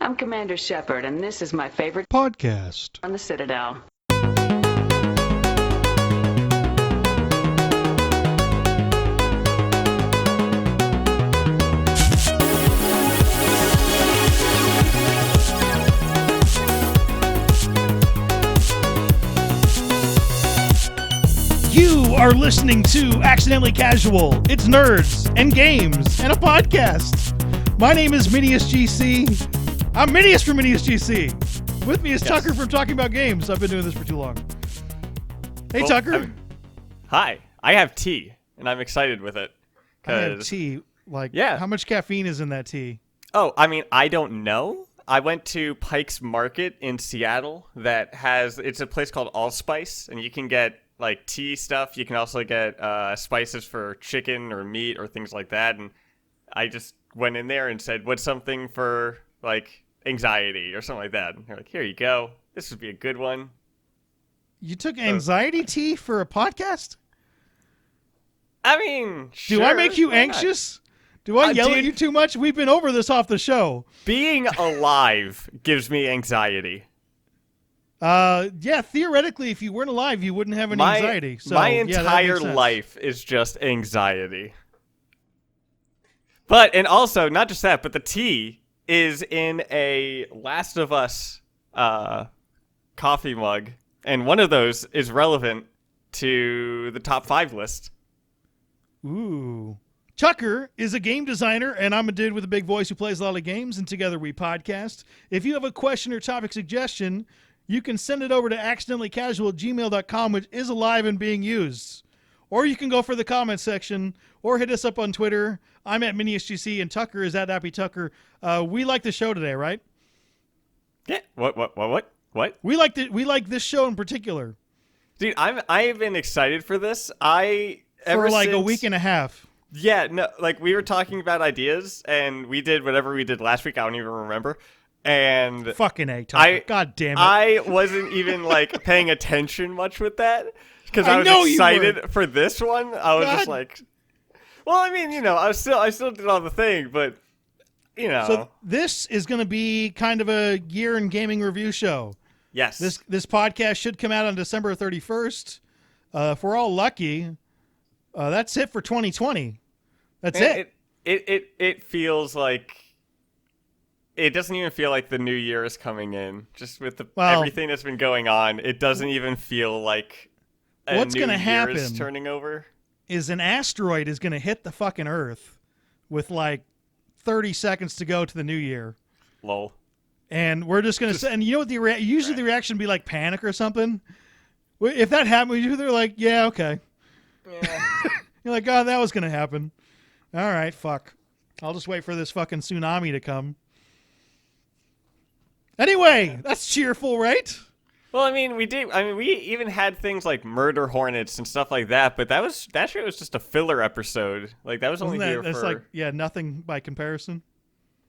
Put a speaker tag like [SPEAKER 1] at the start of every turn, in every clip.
[SPEAKER 1] I'm Commander Shepard, and this is my favorite
[SPEAKER 2] podcast
[SPEAKER 1] on the Citadel.
[SPEAKER 2] You are listening to Accidentally Casual. It's nerds and games and a podcast. My name is Minius GC. I'm Minius from Minius GC. With me is Tucker from Talking About Games. I've been doing this for too long. Hey, Tucker.
[SPEAKER 3] Hi. I have tea, and I'm excited with it.
[SPEAKER 2] I have tea. How much caffeine is in that tea?
[SPEAKER 3] Oh, I mean, I don't know. I went to Pike's Market in Seattle it's a place called Allspice, and you can get tea stuff. You can also get spices for chicken or meat or things like that. And I just went in there and said, what's something for anxiety or something like that? And they're like, here you go. This would be a good one.
[SPEAKER 2] You took anxiety tea for a podcast?
[SPEAKER 3] I mean, sure.
[SPEAKER 2] Do I make you anxious? Do I yell at you too much? We've been over this off the show.
[SPEAKER 3] Being alive gives me anxiety.
[SPEAKER 2] Yeah, theoretically, if you weren't alive, you wouldn't have any anxiety. So,
[SPEAKER 3] my entire life is just anxiety. And also, not just that, but the tea is in a Last of Us coffee mug, and one of those is relevant to the top 5 list.
[SPEAKER 2] Ooh. Tucker is a game designer, and I'm a dude with a big voice who plays a lot of games, and together we podcast. If you have a question or topic suggestion, you can send it over to accidentallycasual@gmail.com, which is alive and being used. Or you can go for the comment section, or hit us up on Twitter. I'm at MiniusGC, and Tucker is at AppyTucker. We like the show today, right?
[SPEAKER 3] Yeah. What?
[SPEAKER 2] We like this show in particular.
[SPEAKER 3] Dude, I've been excited for this. A
[SPEAKER 2] week and a half.
[SPEAKER 3] Yeah, no, we were talking about ideas, and we did whatever we did last week. I don't even remember. And
[SPEAKER 2] fucking A, Tucker. God damn it.
[SPEAKER 3] I wasn't even paying attention much with that because I was excited for this one. I was just well, I mean, I still did all the thing, but
[SPEAKER 2] So this is going to be kind of a year in gaming review show.
[SPEAKER 3] Yes.
[SPEAKER 2] This podcast should come out on December 31st. If we're all lucky, that's it for 2020. That's it.
[SPEAKER 3] It feels like. It doesn't even feel like the new year is coming in. Just with everything that's been going on, it doesn't even feel like
[SPEAKER 2] what's going to happen
[SPEAKER 3] is turning over.
[SPEAKER 2] Is an asteroid is going to hit the fucking Earth with 30 seconds to go to the new year.
[SPEAKER 3] Lol.
[SPEAKER 2] And we're just going to say, and you know what usually the reaction would be panic or something. If that happened, they're like, yeah, okay.
[SPEAKER 3] Yeah.
[SPEAKER 2] You're like, oh, that was going to happen. All right, fuck. I'll just wait for this fucking tsunami to come. Anyway, that's cheerful, right?
[SPEAKER 3] Well, I mean, we did. I mean, we even had things like murder hornets and stuff like that. But that shit was just a filler episode. That was only here for
[SPEAKER 2] nothing by comparison.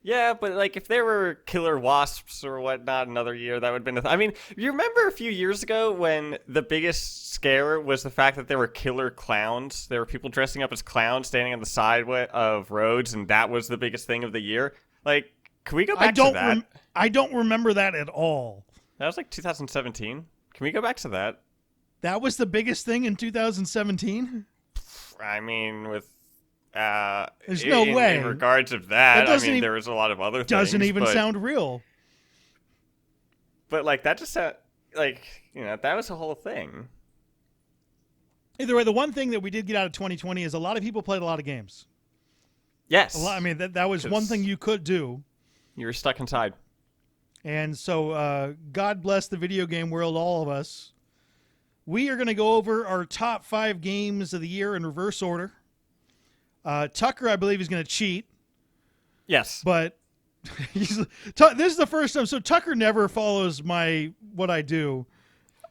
[SPEAKER 3] Yeah, but if there were killer wasps or whatnot another year, that would have been I mean, you remember a few years ago when the biggest scare was the fact that there were killer clowns? There were people dressing up as clowns standing on the side of roads, and that was the biggest thing of the year. Can we go back to that?
[SPEAKER 2] I don't remember that at all.
[SPEAKER 3] That was 2017. Can we go back to that?
[SPEAKER 2] That was the biggest thing in 2017?
[SPEAKER 3] I mean, with
[SPEAKER 2] there's no way.
[SPEAKER 3] In regards of that, there was a lot of other things.
[SPEAKER 2] Doesn't even sound real.
[SPEAKER 3] But that just sound that was the whole thing.
[SPEAKER 2] Either way, the one thing that we did get out of 2020 is a lot of people played a lot of games.
[SPEAKER 3] Yes.
[SPEAKER 2] That was one thing you could do.
[SPEAKER 3] You were stuck inside.
[SPEAKER 2] And so, God bless the video game world, all of us. We are going to go over our top 5 games of the year in reverse order. Tucker, I believe, is going to cheat.
[SPEAKER 3] Yes.
[SPEAKER 2] But this is the first time. So Tucker never follows what I do.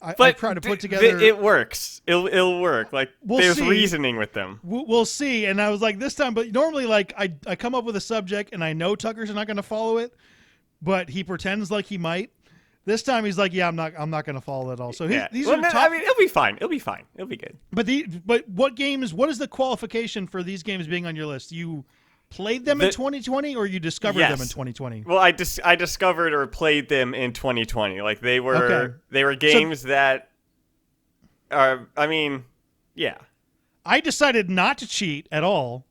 [SPEAKER 2] I try to put together.
[SPEAKER 3] It works. It'll work. There's reasoning with them.
[SPEAKER 2] We'll see. And I was this time, but normally I come up with a subject and I know Tucker's not going to follow it, but he pretends like he might. This time he's yeah, I'm not going to follow it at all. So these are top.
[SPEAKER 3] It'll be fine. It'll be good.
[SPEAKER 2] But what games? What is the qualification for these games being on your list? You played them in 2020, or you discovered them in 2020?
[SPEAKER 3] Well, I discovered or played them in 2020. Like they were
[SPEAKER 2] Okay.
[SPEAKER 3] games that are. I mean, yeah.
[SPEAKER 2] I decided not to cheat at all,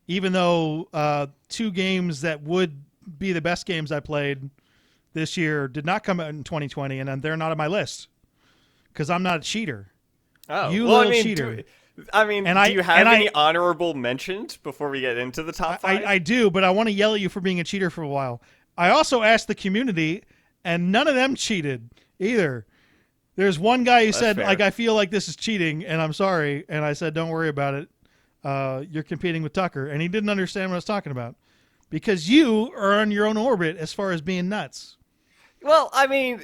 [SPEAKER 2] even though 2 games that would be the best games I played this year did not come out in 2020, and they're not on my list because I'm not a cheater.
[SPEAKER 3] Oh,
[SPEAKER 2] you
[SPEAKER 3] well,
[SPEAKER 2] little
[SPEAKER 3] I mean,
[SPEAKER 2] cheater.
[SPEAKER 3] do you have any honorable mentions before we get into the top 5?
[SPEAKER 2] I do, but I want to yell at you for being a cheater for a while. I also asked the community, and none of them cheated either. There's one guy who said,
[SPEAKER 3] fair.
[SPEAKER 2] like, I feel like this is cheating, and I'm sorry. And I said, don't worry about it. You're competing with Tucker. And he didn't understand what I was talking about. Because you are on your own orbit as far as being nuts.
[SPEAKER 3] Well, I mean,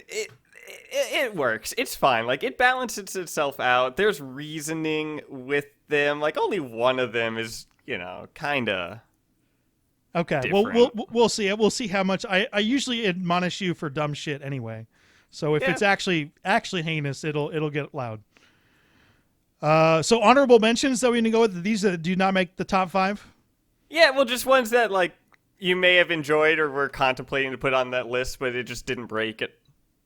[SPEAKER 3] it works. It's fine. Like, it balances itself out. There's reasoning with them. Like, only one of them is, kind of
[SPEAKER 2] okay.
[SPEAKER 3] different.
[SPEAKER 2] Well, we'll see. We'll see how much. I usually admonish you for dumb shit anyway. So if it's actually heinous, it'll get loud. So honorable mentions that we need to go with, these that do not make the top 5?
[SPEAKER 3] Yeah, well, just ones that, like, you may have enjoyed or were contemplating to put on that list, but it just didn't break it.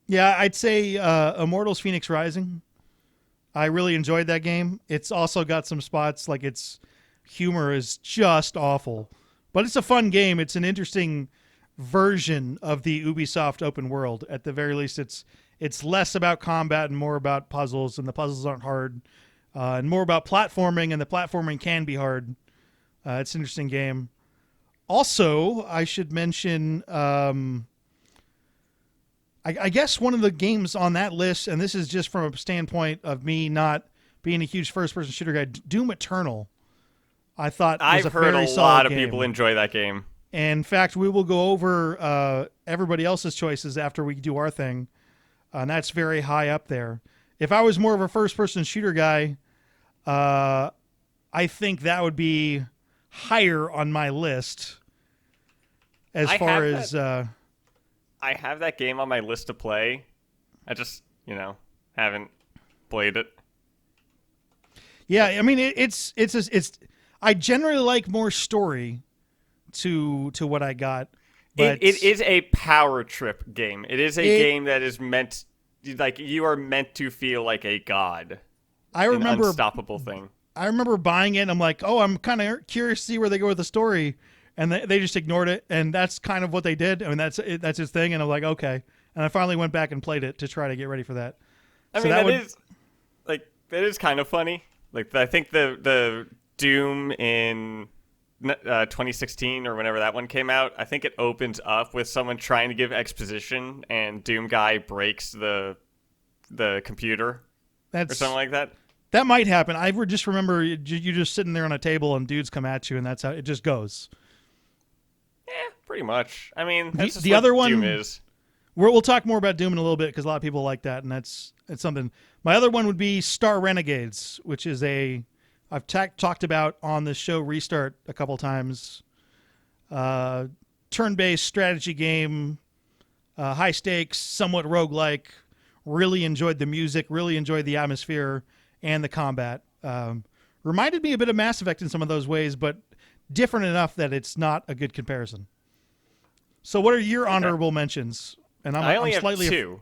[SPEAKER 2] Yeah, I'd say Immortals Phoenix Rising. I really enjoyed that game. It's also got some spots, like its humor is just awful. But it's a fun game. It's an interesting version of the Ubisoft open world. At the very least, it's less about combat and more about puzzles, and the puzzles aren't hard. And more about platforming, and the platforming can be hard. It's an interesting game. Also, I should mention, I guess one of the games on that list, and this is just from a standpoint of me not being a huge first-person shooter guy, Doom Eternal, I thought was
[SPEAKER 3] I've heard a lot of people enjoy that game.
[SPEAKER 2] And in fact, we will go over everybody else's choices after we do our thing, and that's very high up there. If I was more of a first-person shooter guy, I think that would be higher on my list as far as...
[SPEAKER 3] I have that game on my list to play. I just, haven't played it.
[SPEAKER 2] Yeah, I mean, it's I generally like more story to what I got. But
[SPEAKER 3] it is a power trip game. It is a game that is meant, like, you are meant to feel like a god.
[SPEAKER 2] I remember
[SPEAKER 3] an unstoppable thing.
[SPEAKER 2] I remember buying it, and I'm like, oh, I'm kind of curious to see where they go with the story. And they just ignored it, and that's kind of what they did. I mean, that's his thing, and I'm like, okay. And I finally went back and played it to try to get ready for that.
[SPEAKER 3] I mean, that is kind of funny. Like, I think the Doom in 2016 or whenever that one came out, I think it opens up with someone trying to give exposition, and Doom guy breaks the computer or something like that.
[SPEAKER 2] That might happen. I just remember you just sitting there on a table, and dudes come at you, and that's how it just goes.
[SPEAKER 3] Yeah, pretty much. I mean, that's
[SPEAKER 2] the other one
[SPEAKER 3] Doom is.
[SPEAKER 2] We'll talk more about Doom in a little bit because a lot of people like that, and it's something. My other one would be Star Renegades, which is I've talked about on the show Restart a couple times. Turn-based strategy game, high stakes, somewhat roguelike. Really enjoyed the music, really enjoyed the atmosphere and the combat. Reminded me a bit of Mass Effect in some of those ways, but different enough that it's not a good comparison. So what are your honorable mentions? And
[SPEAKER 3] I only have 2.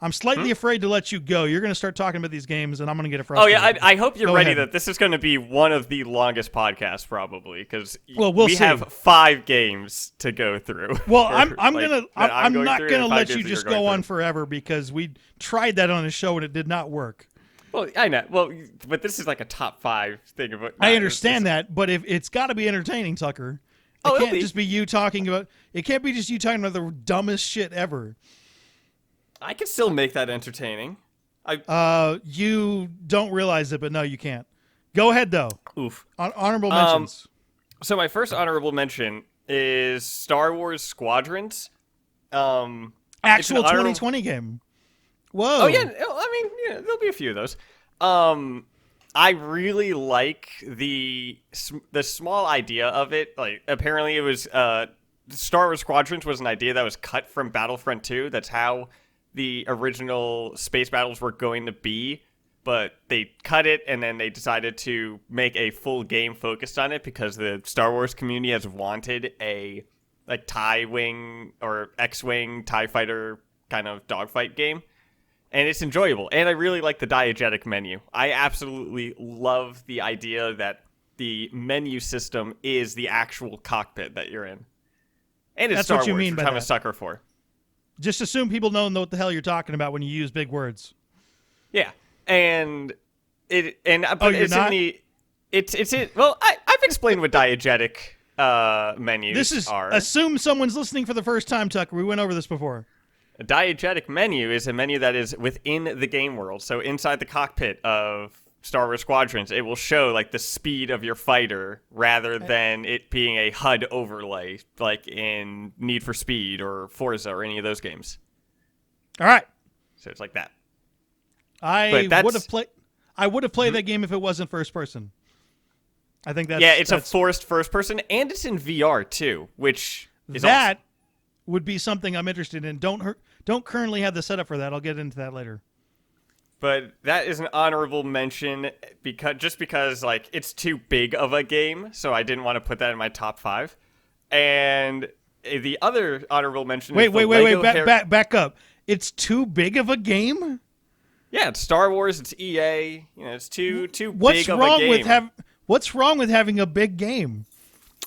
[SPEAKER 2] I'm slightly afraid to let you go. You're going to start talking about these games, and I'm going to get frustrated.
[SPEAKER 3] Oh, yeah, I hope you're ready
[SPEAKER 2] ahead.
[SPEAKER 3] that this is going to be one of the longest podcasts, probably, because
[SPEAKER 2] we'll see.
[SPEAKER 3] have 5 games to go through.
[SPEAKER 2] Well, I'm not gonna let you just go on forever because we tried that on a show and it did not work.
[SPEAKER 3] Well, I know. Well, but this is like a top 5 thing of it.
[SPEAKER 2] I understand that, but if it's got to be entertaining, Tucker. It can't just be you talking about. It can't be just you talking about the dumbest shit ever.
[SPEAKER 3] I can still make that entertaining.
[SPEAKER 2] You don't realize it, but no, you can't. Go ahead though.
[SPEAKER 3] Oof.
[SPEAKER 2] Honorable mentions.
[SPEAKER 3] So my first honorable mention is Star Wars Squadrons.
[SPEAKER 2] Actual 2020 game. Whoa.
[SPEAKER 3] Oh yeah. I mean, yeah, there'll be a few of those. I really like the small idea of it. Like, apparently it was Star Wars Squadrons was an idea that was cut from Battlefront 2. That's how the original space battles were going to be. but they cut it and then they decided to make a full game focused on it because the Star Wars community has wanted a like TIE wing or X-wing TIE fighter kind of dogfight game. And it's enjoyable. And I really like the diegetic menu. I absolutely love the idea that the menu system is the actual cockpit that you're in. And it's
[SPEAKER 2] That's
[SPEAKER 3] Star
[SPEAKER 2] what you
[SPEAKER 3] Wars,
[SPEAKER 2] mean
[SPEAKER 3] which
[SPEAKER 2] by
[SPEAKER 3] I'm a
[SPEAKER 2] that.
[SPEAKER 3] sucker for.
[SPEAKER 2] Just assume people don't know what the hell you're talking about when you use big words.
[SPEAKER 3] Yeah. And but
[SPEAKER 2] you're
[SPEAKER 3] it's
[SPEAKER 2] not?
[SPEAKER 3] in the it's in, well, I've explained what diegetic menus are.
[SPEAKER 2] Assume someone's listening for the first time, Tucker. We went over this before.
[SPEAKER 3] A diegetic menu is a menu that is within the game world. So inside the cockpit of Star Wars Squadrons, it will show like the speed of your fighter rather than it being a HUD overlay like in Need for Speed or Forza or any of those games.
[SPEAKER 2] All right.
[SPEAKER 3] So it's like that.
[SPEAKER 2] I would have played that game if it wasn't first person. I think that's
[SPEAKER 3] it's a forced first person, and it's in VR too, which is
[SPEAKER 2] that
[SPEAKER 3] awesome.
[SPEAKER 2] Would be something I'm interested in. Don't currently have the setup for that. I'll get into that later.
[SPEAKER 3] But that is an honorable mention because like it's too big of a game, so I didn't want to put that in my top 5. And the other honorable mention
[SPEAKER 2] wait,
[SPEAKER 3] is the
[SPEAKER 2] back up. It's too big of a game?
[SPEAKER 3] Yeah, it's Star Wars, it's EA, it's too big of a game.
[SPEAKER 2] What's wrong with having a big game?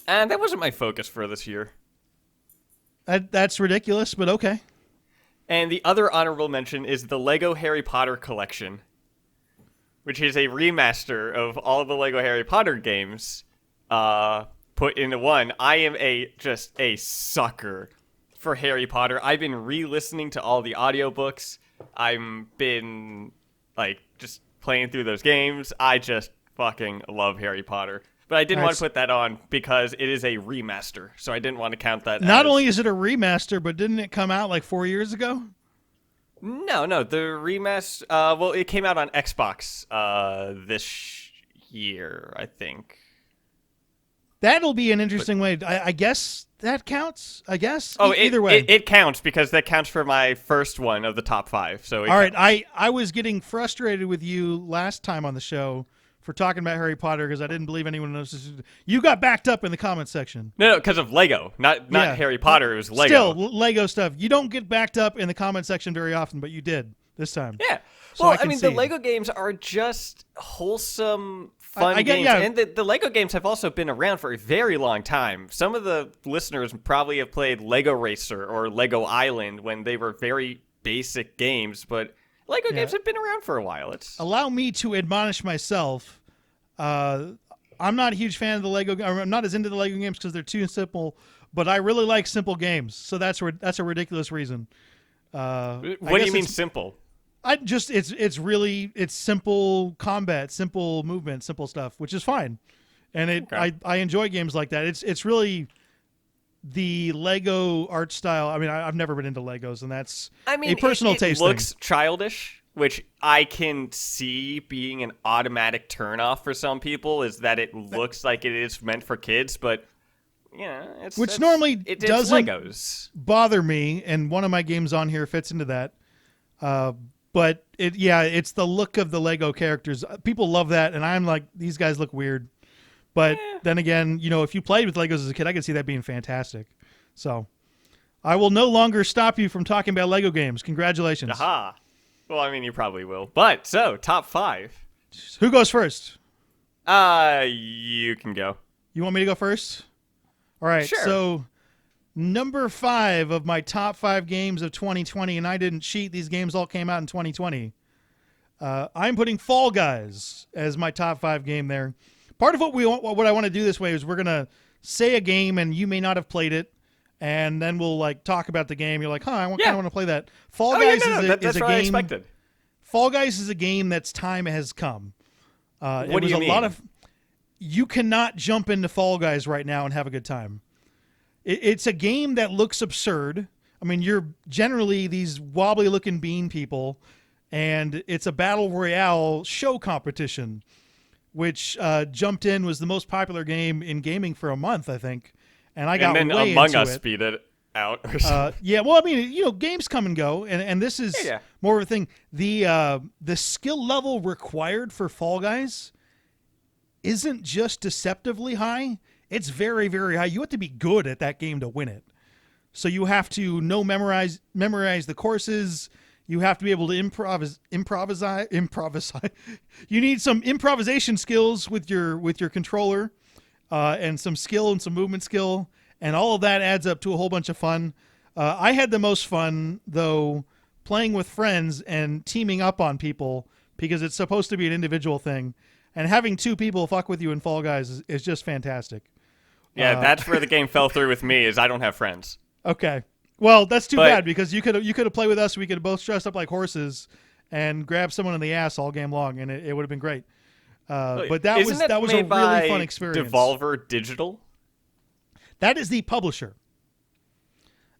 [SPEAKER 3] And that wasn't my focus for this year.
[SPEAKER 2] That's ridiculous, but okay.
[SPEAKER 3] And the other honorable mention is the Lego Harry Potter collection, which is a remaster of all the Lego Harry Potter games put into one. I am just a sucker for Harry Potter. I've been re-listening to all the audiobooks. I've been just playing through those games. I just fucking love Harry Potter. But I didn't want to put that on because it is a remaster, so I didn't want to count that.
[SPEAKER 2] Not only is it a remaster, but didn't it come out like 4 years ago?
[SPEAKER 3] No, the remaster. Well, it came out on Xbox this year, I think.
[SPEAKER 2] That'll be an interesting way. I guess that counts. I guess.
[SPEAKER 3] Oh,
[SPEAKER 2] either way,
[SPEAKER 3] it counts because that counts for my first one of the top 5. So
[SPEAKER 2] all right, I was getting frustrated with you last time on the show for talking about Harry Potter because I didn't believe anyone else. You got backed up in the comments section.
[SPEAKER 3] No, because of Lego, not Harry Potter. It was Lego.
[SPEAKER 2] Still, Lego stuff. You don't get backed up in the comment section very often, but you did this time.
[SPEAKER 3] Yeah.
[SPEAKER 2] So
[SPEAKER 3] well, I mean, the Lego games are just wholesome, fun games.
[SPEAKER 2] Yeah.
[SPEAKER 3] And the Lego games have also been around for a very long time. Some of the listeners probably have played Lego Racer or Lego Island when they were very basic games, but Lego games have been around for a while.
[SPEAKER 2] Allow me to admonish myself. I'm not a huge fan of the Lego. I'm not as into the Lego games because they're too simple. But I really like simple games, so that's a ridiculous reason.
[SPEAKER 3] What do you mean simple?
[SPEAKER 2] It's simple combat, simple movement, simple stuff, which is fine, and I enjoy games like that. It's really the Lego art style. I mean, I've never been into Legos, and that's a personal taste.
[SPEAKER 3] It looks childish, which I can see being an automatic turnoff for some people. Is that it looks like it is meant for kids, but
[SPEAKER 2] normally doesn't
[SPEAKER 3] Legos.
[SPEAKER 2] bother me, and one of my games on here fits into that. But it's the look of the Lego characters. People love that, and I'm like, these guys look weird. But then again, if you played with Legos as a kid, I could see that being fantastic. So I will no longer stop you from talking about Lego games. Congratulations.
[SPEAKER 3] Aha. Well, I mean, you probably will. But, so, top 5.
[SPEAKER 2] Who goes first?
[SPEAKER 3] You can go.
[SPEAKER 2] You want me to go first? All right.
[SPEAKER 3] Sure.
[SPEAKER 2] So number 5 of my top 5 games of 2020, and I didn't cheat. These games all came out in 2020. I'm putting Fall Guys as my top 5 game there. Part of what I want to do this way is we're going to say a game, and you may not have played it, and then we'll talk about the game. You're like, I kind of want to play that. Fall Guys is a game. I expected. Fall Guys is a game that's time has come.
[SPEAKER 3] What do you mean?
[SPEAKER 2] You cannot jump into Fall Guys right now and have a good time. It's a game that looks absurd. I mean, you're generally these wobbly-looking bean people, and it's a battle royale show competition, which jumped in, was the most popular game in gaming for a month, I think. And I got way into it.
[SPEAKER 3] And then Among Us beat it. out or something.
[SPEAKER 2] Yeah, well, I mean, games come and go, and this is
[SPEAKER 3] Yeah.
[SPEAKER 2] more of a thing. The skill level required for Fall Guys isn't just deceptively high; it's very, very high. You have to be good at that game to win it. So you have to memorize the courses. You have to be able to improvise. You need some improvisation skills with your controller, and some skill and some movement skill, and all of that adds up to a whole bunch of fun. I had the most fun though playing with friends and teaming up on people because it's supposed to be an individual thing, and having two people fuck with you in Fall Guys is just fantastic.
[SPEAKER 3] Yeah, that's where the game fell through with me. Is I don't have friends.
[SPEAKER 2] Okay. Well, that's too bad because you could have played with us. We could have both dressed up like horses and grabbed someone in the ass all game long, and it would have been great. But that was a really fun experience.
[SPEAKER 3] Devolver Digital.
[SPEAKER 2] That is the publisher.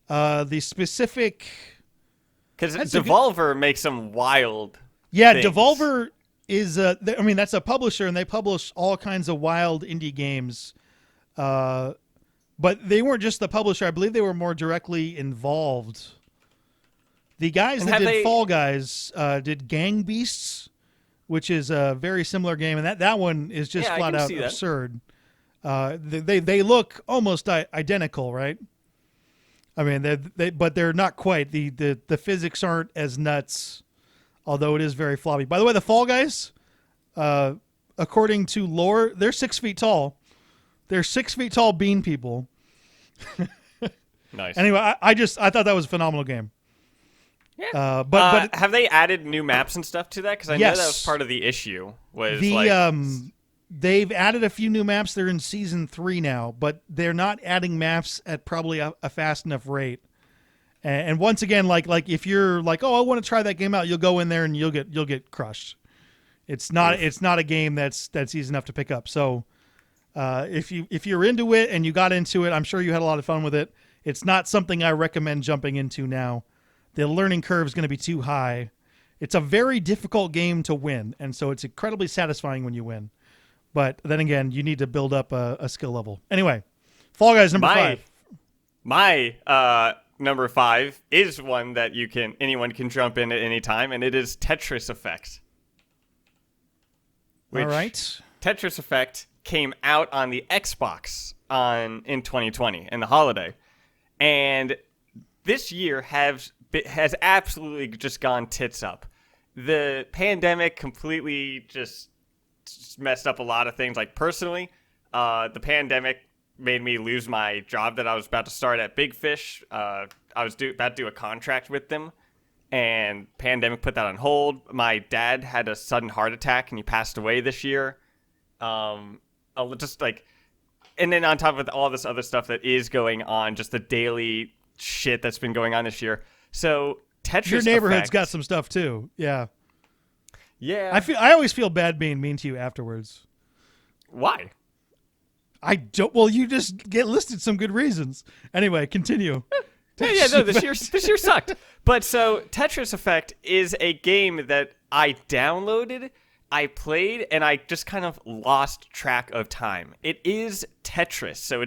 [SPEAKER 2] The specific
[SPEAKER 3] because Devolver makes some wild.
[SPEAKER 2] Yeah,
[SPEAKER 3] things.
[SPEAKER 2] Devolver is. That's a publisher, and they publish all kinds of wild indie games. But they weren't just the publisher. I believe they were more directly involved. The guys that did Fall Guys did Gang Beasts, which is a very similar game, and that one is just flat out absurd. They look almost identical, right? I mean, but they're not quite. The physics aren't as nuts, although it is very floppy. By the way, the Fall Guys, according to lore, they're 6 feet tall. They're 6 feet tall bean people.
[SPEAKER 3] Nice.
[SPEAKER 2] Anyway, I thought that was a phenomenal game.
[SPEAKER 3] Yeah. But have they added new maps and stuff to that? Because I know that was part of the issue.
[SPEAKER 2] They've added a few new maps. They're in season 3 now, but they're not adding maps at probably a fast enough rate. And once again, like if you're like, oh, I want to try that game out, you'll go in there and you'll get crushed. It's not a game that's easy enough to pick up. So. If you're into it and you got into it, I'm sure you had a lot of fun with it. It's not something I recommend jumping into now. The learning curve is going to be too high. It's a very difficult game to win, and so it's incredibly satisfying when you win. But then again, you need to build up a skill level. Anyway, Fall Guys number 5.
[SPEAKER 3] My number 5 is one that anyone can jump in at any time, and it is Tetris Effect.
[SPEAKER 2] All right.
[SPEAKER 3] Tetris Effect came out on the Xbox in 2020 in the holiday, and this year has absolutely just gone tits up. The pandemic completely just messed up a lot of things. Like personally, the pandemic made me lose my job that I was about to start at Big Fish. I was about to do a contract with them, and pandemic put that on hold. My dad had a sudden heart attack, and he passed away this year. And then on top of all this other stuff that is going on, just the daily shit that's been going on this year. So Tetris
[SPEAKER 2] Your neighborhood's got some stuff too. Yeah.
[SPEAKER 3] Yeah.
[SPEAKER 2] I always feel bad being mean to you afterwards.
[SPEAKER 3] Why?
[SPEAKER 2] I don't. Well, you just get listed some good reasons. Anyway, continue.
[SPEAKER 3] This year sucked. But so Tetris Effect is a game that I downloaded, I played, and I just kind of lost track of time. It is Tetris, so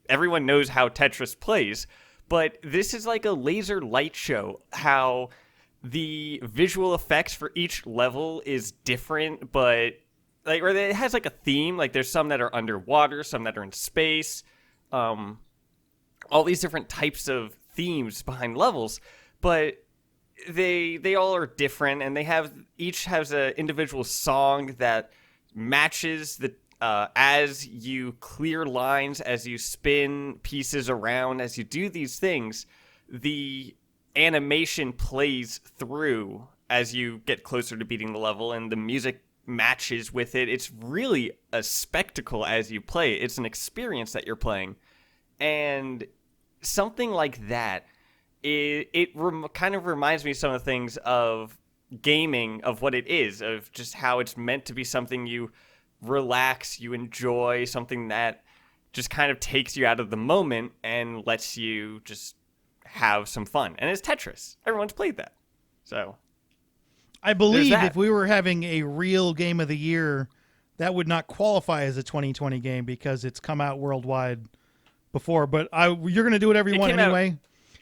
[SPEAKER 3] everyone knows how Tetris plays, but this is like a laser light show, how the visual effects for each level is different, but or it has like a theme. Like there's some that are underwater, some that are in space, all these different types of themes behind levels, but they all are different, and each has an individual song that matches the as you clear lines, as you spin pieces around, as you do these things, the animation plays through as you get closer to beating the level, and the music matches with it. It's really a spectacle as you play. It's an experience that you're playing, and something like that. It kind of reminds me of some of the things of gaming, of what it is, of just how it's meant to be something you relax, you enjoy, something that just kind of takes you out of the moment and lets you just have some fun. And it's Tetris. Everyone's played that. So
[SPEAKER 2] I believe if we were having a real game of the year, that would not qualify as a 2020 game because it's come out worldwide before, but you're going to do whatever you want anyway.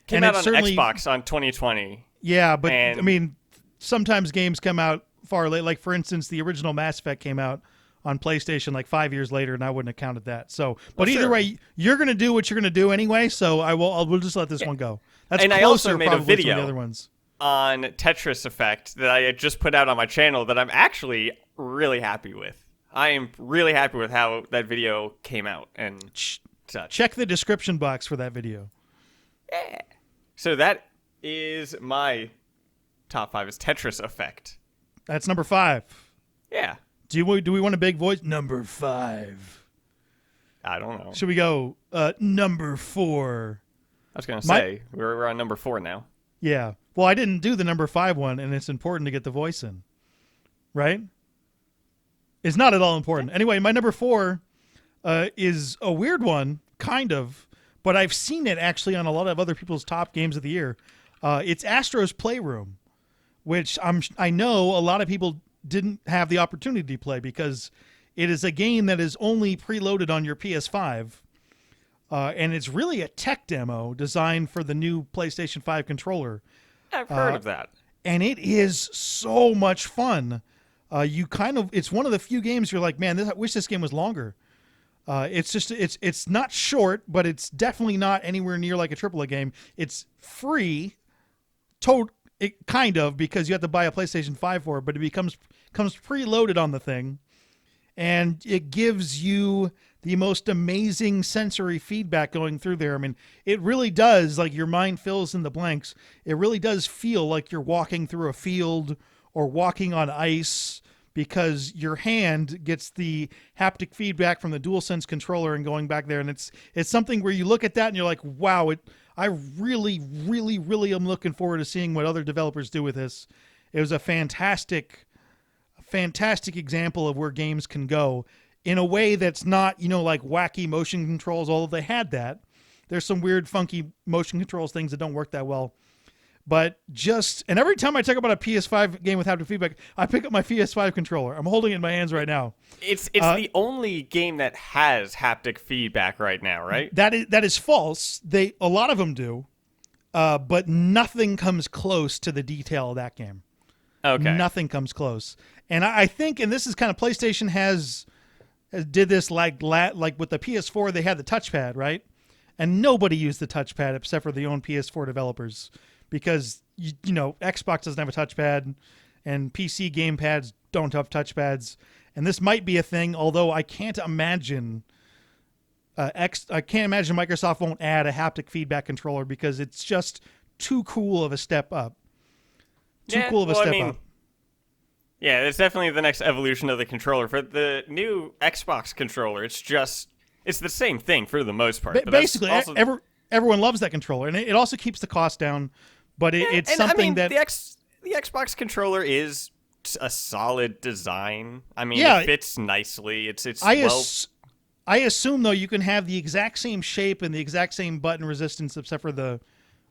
[SPEAKER 3] Came out on Xbox on 2020.
[SPEAKER 2] Yeah, but I mean, sometimes games come out far late. Like, for instance, the original Mass Effect came out on PlayStation like 5 years later, and I wouldn't have counted that. So, but either way, you're going to do what you're going to do anyway. So we'll just let this one go. That's
[SPEAKER 3] and I also made a video
[SPEAKER 2] to the other ones.
[SPEAKER 3] On Tetris Effect that I had just put out on my channel that I'm actually really happy with. I am really happy with how that video came out and such.
[SPEAKER 2] Check the description box for that video.
[SPEAKER 3] Yeah. So that is my top 5 is Tetris Effect.
[SPEAKER 2] That's number 5.
[SPEAKER 3] Yeah.
[SPEAKER 2] Do we want a big voice? Number 5.
[SPEAKER 3] I don't know.
[SPEAKER 2] Should we go number 4?
[SPEAKER 3] I was going to say, we're on number 4 now.
[SPEAKER 2] Yeah. Well, I didn't do the number 5 one, and it's important to get the voice in. Right? It's not at all important. Anyway, my number 4 is a weird one, kind of, but I've seen it actually on a lot of other people's top games of the year. It's Astro's Playroom, which I know a lot of people didn't have the opportunity to play because it is a game that is only preloaded on your PS5. And it's really a tech demo designed for the new PlayStation 5 controller.
[SPEAKER 3] I've heard of that.
[SPEAKER 2] And it is so much fun. It's one of the few games you're like, man, I wish this game was longer. It's not short, but it's definitely not anywhere near like a AAA game. It's free, kind of, because you have to buy a PlayStation 5 for it, but it comes preloaded on the thing, and it gives you the most amazing sensory feedback going through there. I mean, it really does, like, your mind fills in the blanks. It really does feel like you're walking through a field or walking on ice, because your hand gets the haptic feedback from the DualSense controller and going back there. And it's something where you look at that and you're like, wow, I really, really, really am looking forward to seeing what other developers do with this. It was a fantastic example of where games can go in a way that's not, like wacky motion controls, although they had that. There's some weird, funky motion controls things that don't work that well. But and every time I talk about a PS5 game with haptic feedback, I pick up my PS5 controller. I'm holding it in my hands right now.
[SPEAKER 3] It's the only game that has haptic feedback right now, right?
[SPEAKER 2] That is false. A lot of them do, but nothing comes close to the detail of that game.
[SPEAKER 3] Okay,
[SPEAKER 2] nothing comes close. And I think, and this is kind of PlayStation did this like with the PS4, they had the touchpad, right? And nobody used the touchpad except for the own PS4 developers. Because, Xbox doesn't have a touchpad, and PC gamepads don't have touchpads. And this might be a thing, although I can't imagine Microsoft won't add a haptic feedback controller because it's just too cool of a step up. Up.
[SPEAKER 3] Yeah, it's definitely the next evolution of the controller. For the new Xbox controller, it's the same thing for the most part.
[SPEAKER 2] Basically, everyone loves that controller, and it also keeps the cost down. But it's something that
[SPEAKER 3] the Xbox controller is a solid design. I mean,
[SPEAKER 2] yeah,
[SPEAKER 3] it fits nicely.
[SPEAKER 2] I assume though you can have the exact same shape and the exact same button resistance, except for the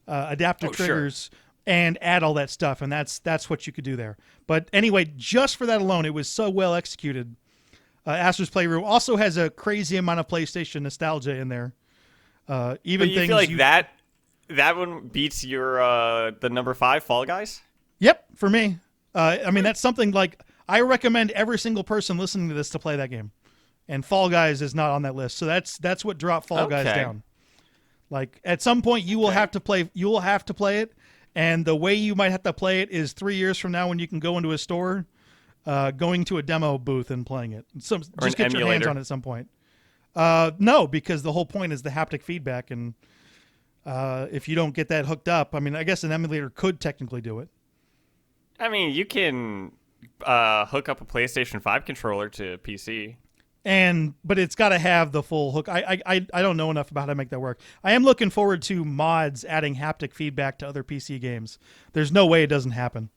[SPEAKER 2] adaptive triggers, and add all that stuff, and that's what you could do there. But anyway, just for that alone, it was so well executed. Astro's Playroom also has a crazy amount of PlayStation nostalgia in there. Even
[SPEAKER 3] you feel like that one beats your the number 5 Fall Guys?
[SPEAKER 2] Yep, for me. I mean, that's something like I recommend every single person listening to this to play that game. And Fall Guys is not on that list. So that's what dropped Fall Guys down. Like at some point you will have to play it, and the way you might have to play it is 3 years from now when you can go into a store, going to a demo booth and playing it. Just get your hands on it at some point. No, because the whole point is the haptic feedback, and if you don't get that hooked up, I mean, I guess an emulator could technically do it.
[SPEAKER 3] I mean, you can hook up a PlayStation 5 controller to PC.
[SPEAKER 2] But it's got to have the full hook. I don't know enough about how to make that work. I am looking forward to mods adding haptic feedback to other PC games. There's no way it doesn't happen.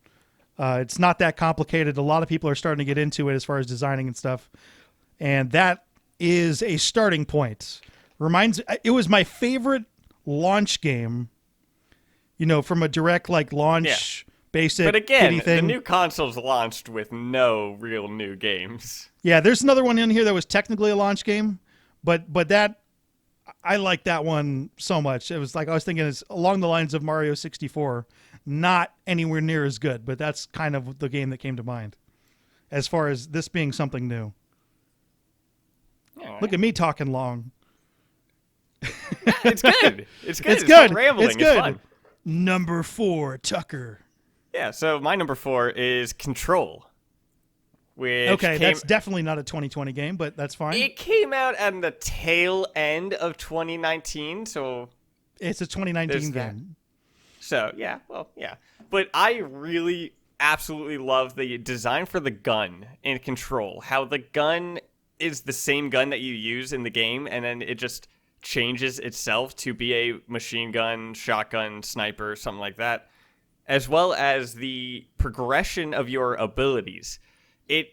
[SPEAKER 2] It's not that complicated. A lot of people are starting to get into it as far as designing and stuff. And that is a starting point. It was my favorite launch game, from a direct launch basic.
[SPEAKER 3] But again,
[SPEAKER 2] thing.
[SPEAKER 3] The new consoles launched with no real new games.
[SPEAKER 2] Yeah, there's another one in here that was technically a launch game, but that I like that one so much. It was like I was thinking it's along the lines of Mario 64, not anywhere near as good, but that's kind of the game that came to mind as far as this being something new.
[SPEAKER 3] All
[SPEAKER 2] Look at me talking long.
[SPEAKER 3] It's good. It's good.
[SPEAKER 2] It's good.
[SPEAKER 3] Not rambling.
[SPEAKER 2] It's good.
[SPEAKER 3] Fun.
[SPEAKER 2] Number 4, Tucker.
[SPEAKER 3] Yeah. So my number 4 is Control.
[SPEAKER 2] That's definitely not a 2020 game, but that's fine.
[SPEAKER 3] It came out on the tail end of 2019, so
[SPEAKER 2] It's a 2019 game.
[SPEAKER 3] So yeah, but I really absolutely love the design for the gun in Control. How the gun is the same gun that you use in the game, and then it just changes itself to be a machine gun, shotgun, sniper, something like that, as well as the progression of your abilities. It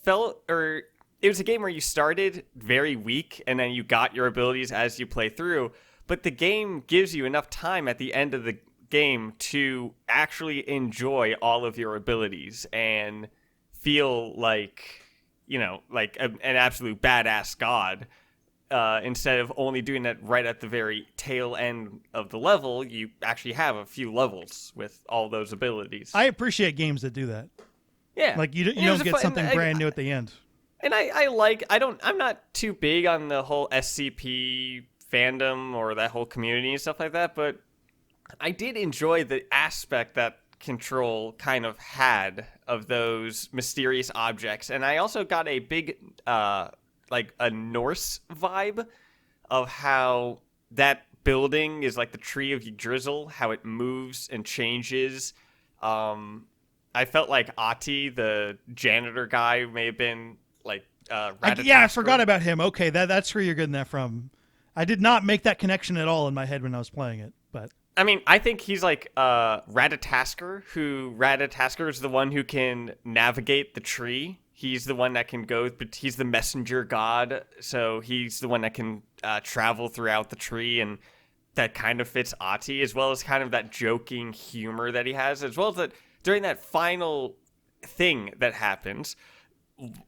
[SPEAKER 3] was a game where you started very weak and then you got your abilities as you play through, but the game gives you enough time at the end of the game to actually enjoy all of your abilities and feel like, like an absolute badass god. Instead of only doing that right at the very tail end of the level, you actually have a few levels with all those abilities.
[SPEAKER 2] I appreciate games that do that.
[SPEAKER 3] Yeah,
[SPEAKER 2] like you don't get something brand new at the end.
[SPEAKER 3] And I'm not too big on the whole SCP fandom or that whole community and stuff like that, but I did enjoy the aspect that Control kind of had of those mysterious objects, and I also got a big like a Norse vibe of how that building is like the tree of Yggdrasil, how it moves and changes. I felt like Ati, the janitor guy, may have been like
[SPEAKER 2] I forgot about him. Okay, that's where you're getting that from. I did not make that connection at all in my head when I was playing it, but
[SPEAKER 3] I mean, I think he's like Ratatasker, Ratatasker is the one who can navigate the tree. He's the one that can go, but he's the messenger god, so he's the one that can travel throughout the tree, and that kind of fits Ati, as well as kind of that joking humor that he has, as well as that during that final thing that happens,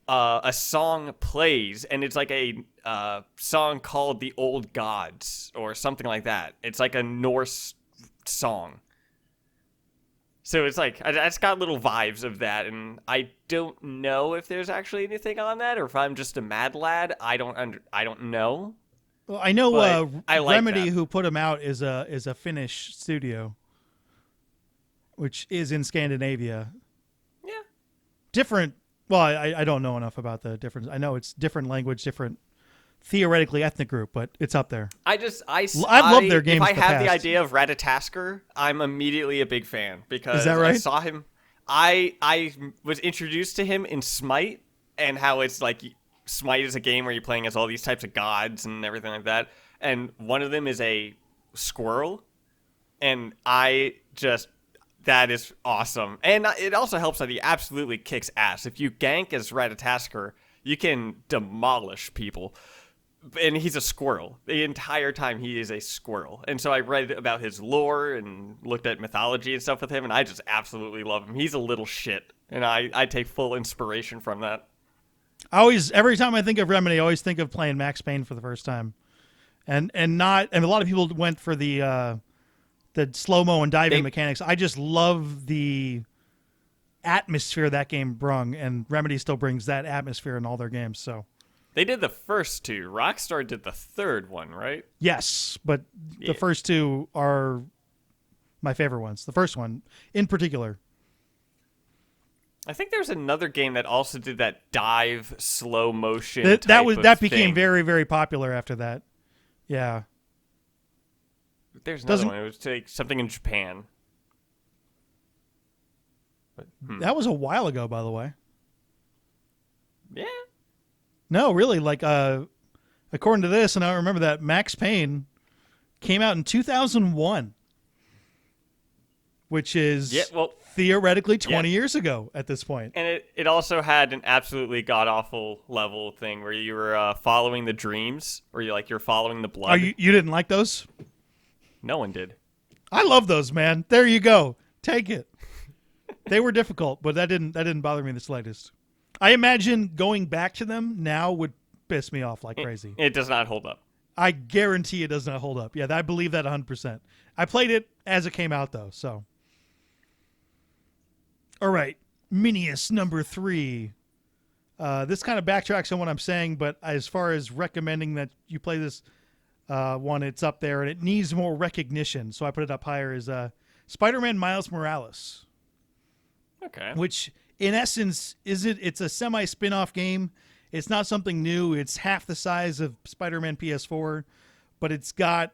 [SPEAKER 3] a song plays, and it's like a song called The Old Gods, or something like that. It's like a Norse song. So it's like, I just got little vibes of that, and I don't know if there's actually anything on that, or if I'm just a mad lad. I don't know.
[SPEAKER 2] Well, I know
[SPEAKER 3] I like
[SPEAKER 2] Remedy,
[SPEAKER 3] that.
[SPEAKER 2] who put him out, is a Finnish studio, which is in Scandinavia.
[SPEAKER 3] Yeah.
[SPEAKER 2] Different. Well, I don't know enough about the difference. I know it's different language, different theoretically ethnic group, but it's up there.
[SPEAKER 3] I've
[SPEAKER 2] loved their games.
[SPEAKER 3] If I
[SPEAKER 2] in the
[SPEAKER 3] have
[SPEAKER 2] past.
[SPEAKER 3] the idea of Ratatasker, I'm immediately a big fan, because
[SPEAKER 2] Is that right?
[SPEAKER 3] I saw him. I was introduced to him in Smite, and how it's like Smite is a game where you're playing as all these types of gods and everything like that, and one of them is a squirrel, and that is awesome. And it also helps that he absolutely kicks ass. If you gank as Ratatasker, you can demolish people. And he's a squirrel. The entire time he is a squirrel. And so I read about his lore and looked at mythology and stuff with him, and I just absolutely love him. He's a little shit, and I take full inspiration from that.
[SPEAKER 2] Every time I think of Remedy, I always think of playing Max Payne for the first time. And a lot of people went for the slow-mo and diving mechanics. I just love the atmosphere that game brung, and Remedy still brings that atmosphere in all their games. So
[SPEAKER 3] they did the first two. Rockstar did the third one, right?
[SPEAKER 2] Yes, but the first two are my favorite ones. The first one, in particular.
[SPEAKER 3] I think there's another game that also did that dive slow motion.
[SPEAKER 2] That became very, very popular after that. Yeah.
[SPEAKER 3] There's another one. It was like something in Japan. But,
[SPEAKER 2] That was a while ago, by the way.
[SPEAKER 3] Yeah.
[SPEAKER 2] No, really. Like, according to this, and I remember that Max Payne came out in 2001, which is theoretically 20 years ago at this point.
[SPEAKER 3] And it also had an absolutely god-awful level thing where you were following the dreams, or you're following the blood.
[SPEAKER 2] Oh, you didn't like those?
[SPEAKER 3] No one did.
[SPEAKER 2] I love those, man. There you go. Take it. They were difficult, but that didn't bother me the slightest. I imagine going back to them now would piss me off like crazy.
[SPEAKER 3] It does not hold up.
[SPEAKER 2] I guarantee it does not hold up. Yeah, I believe that 100%. I played it as it came out, though, so. All right, Minius number 3. This kind of backtracks on what I'm saying, but as far as recommending that you play this one, it's up there, and it needs more recognition, so I put it up higher, is Spider-Man Miles Morales.
[SPEAKER 3] Okay.
[SPEAKER 2] Which, in essence, it's a semi-spin-off game. It's not something new. It's half the size of Spider-Man PS4, but it's got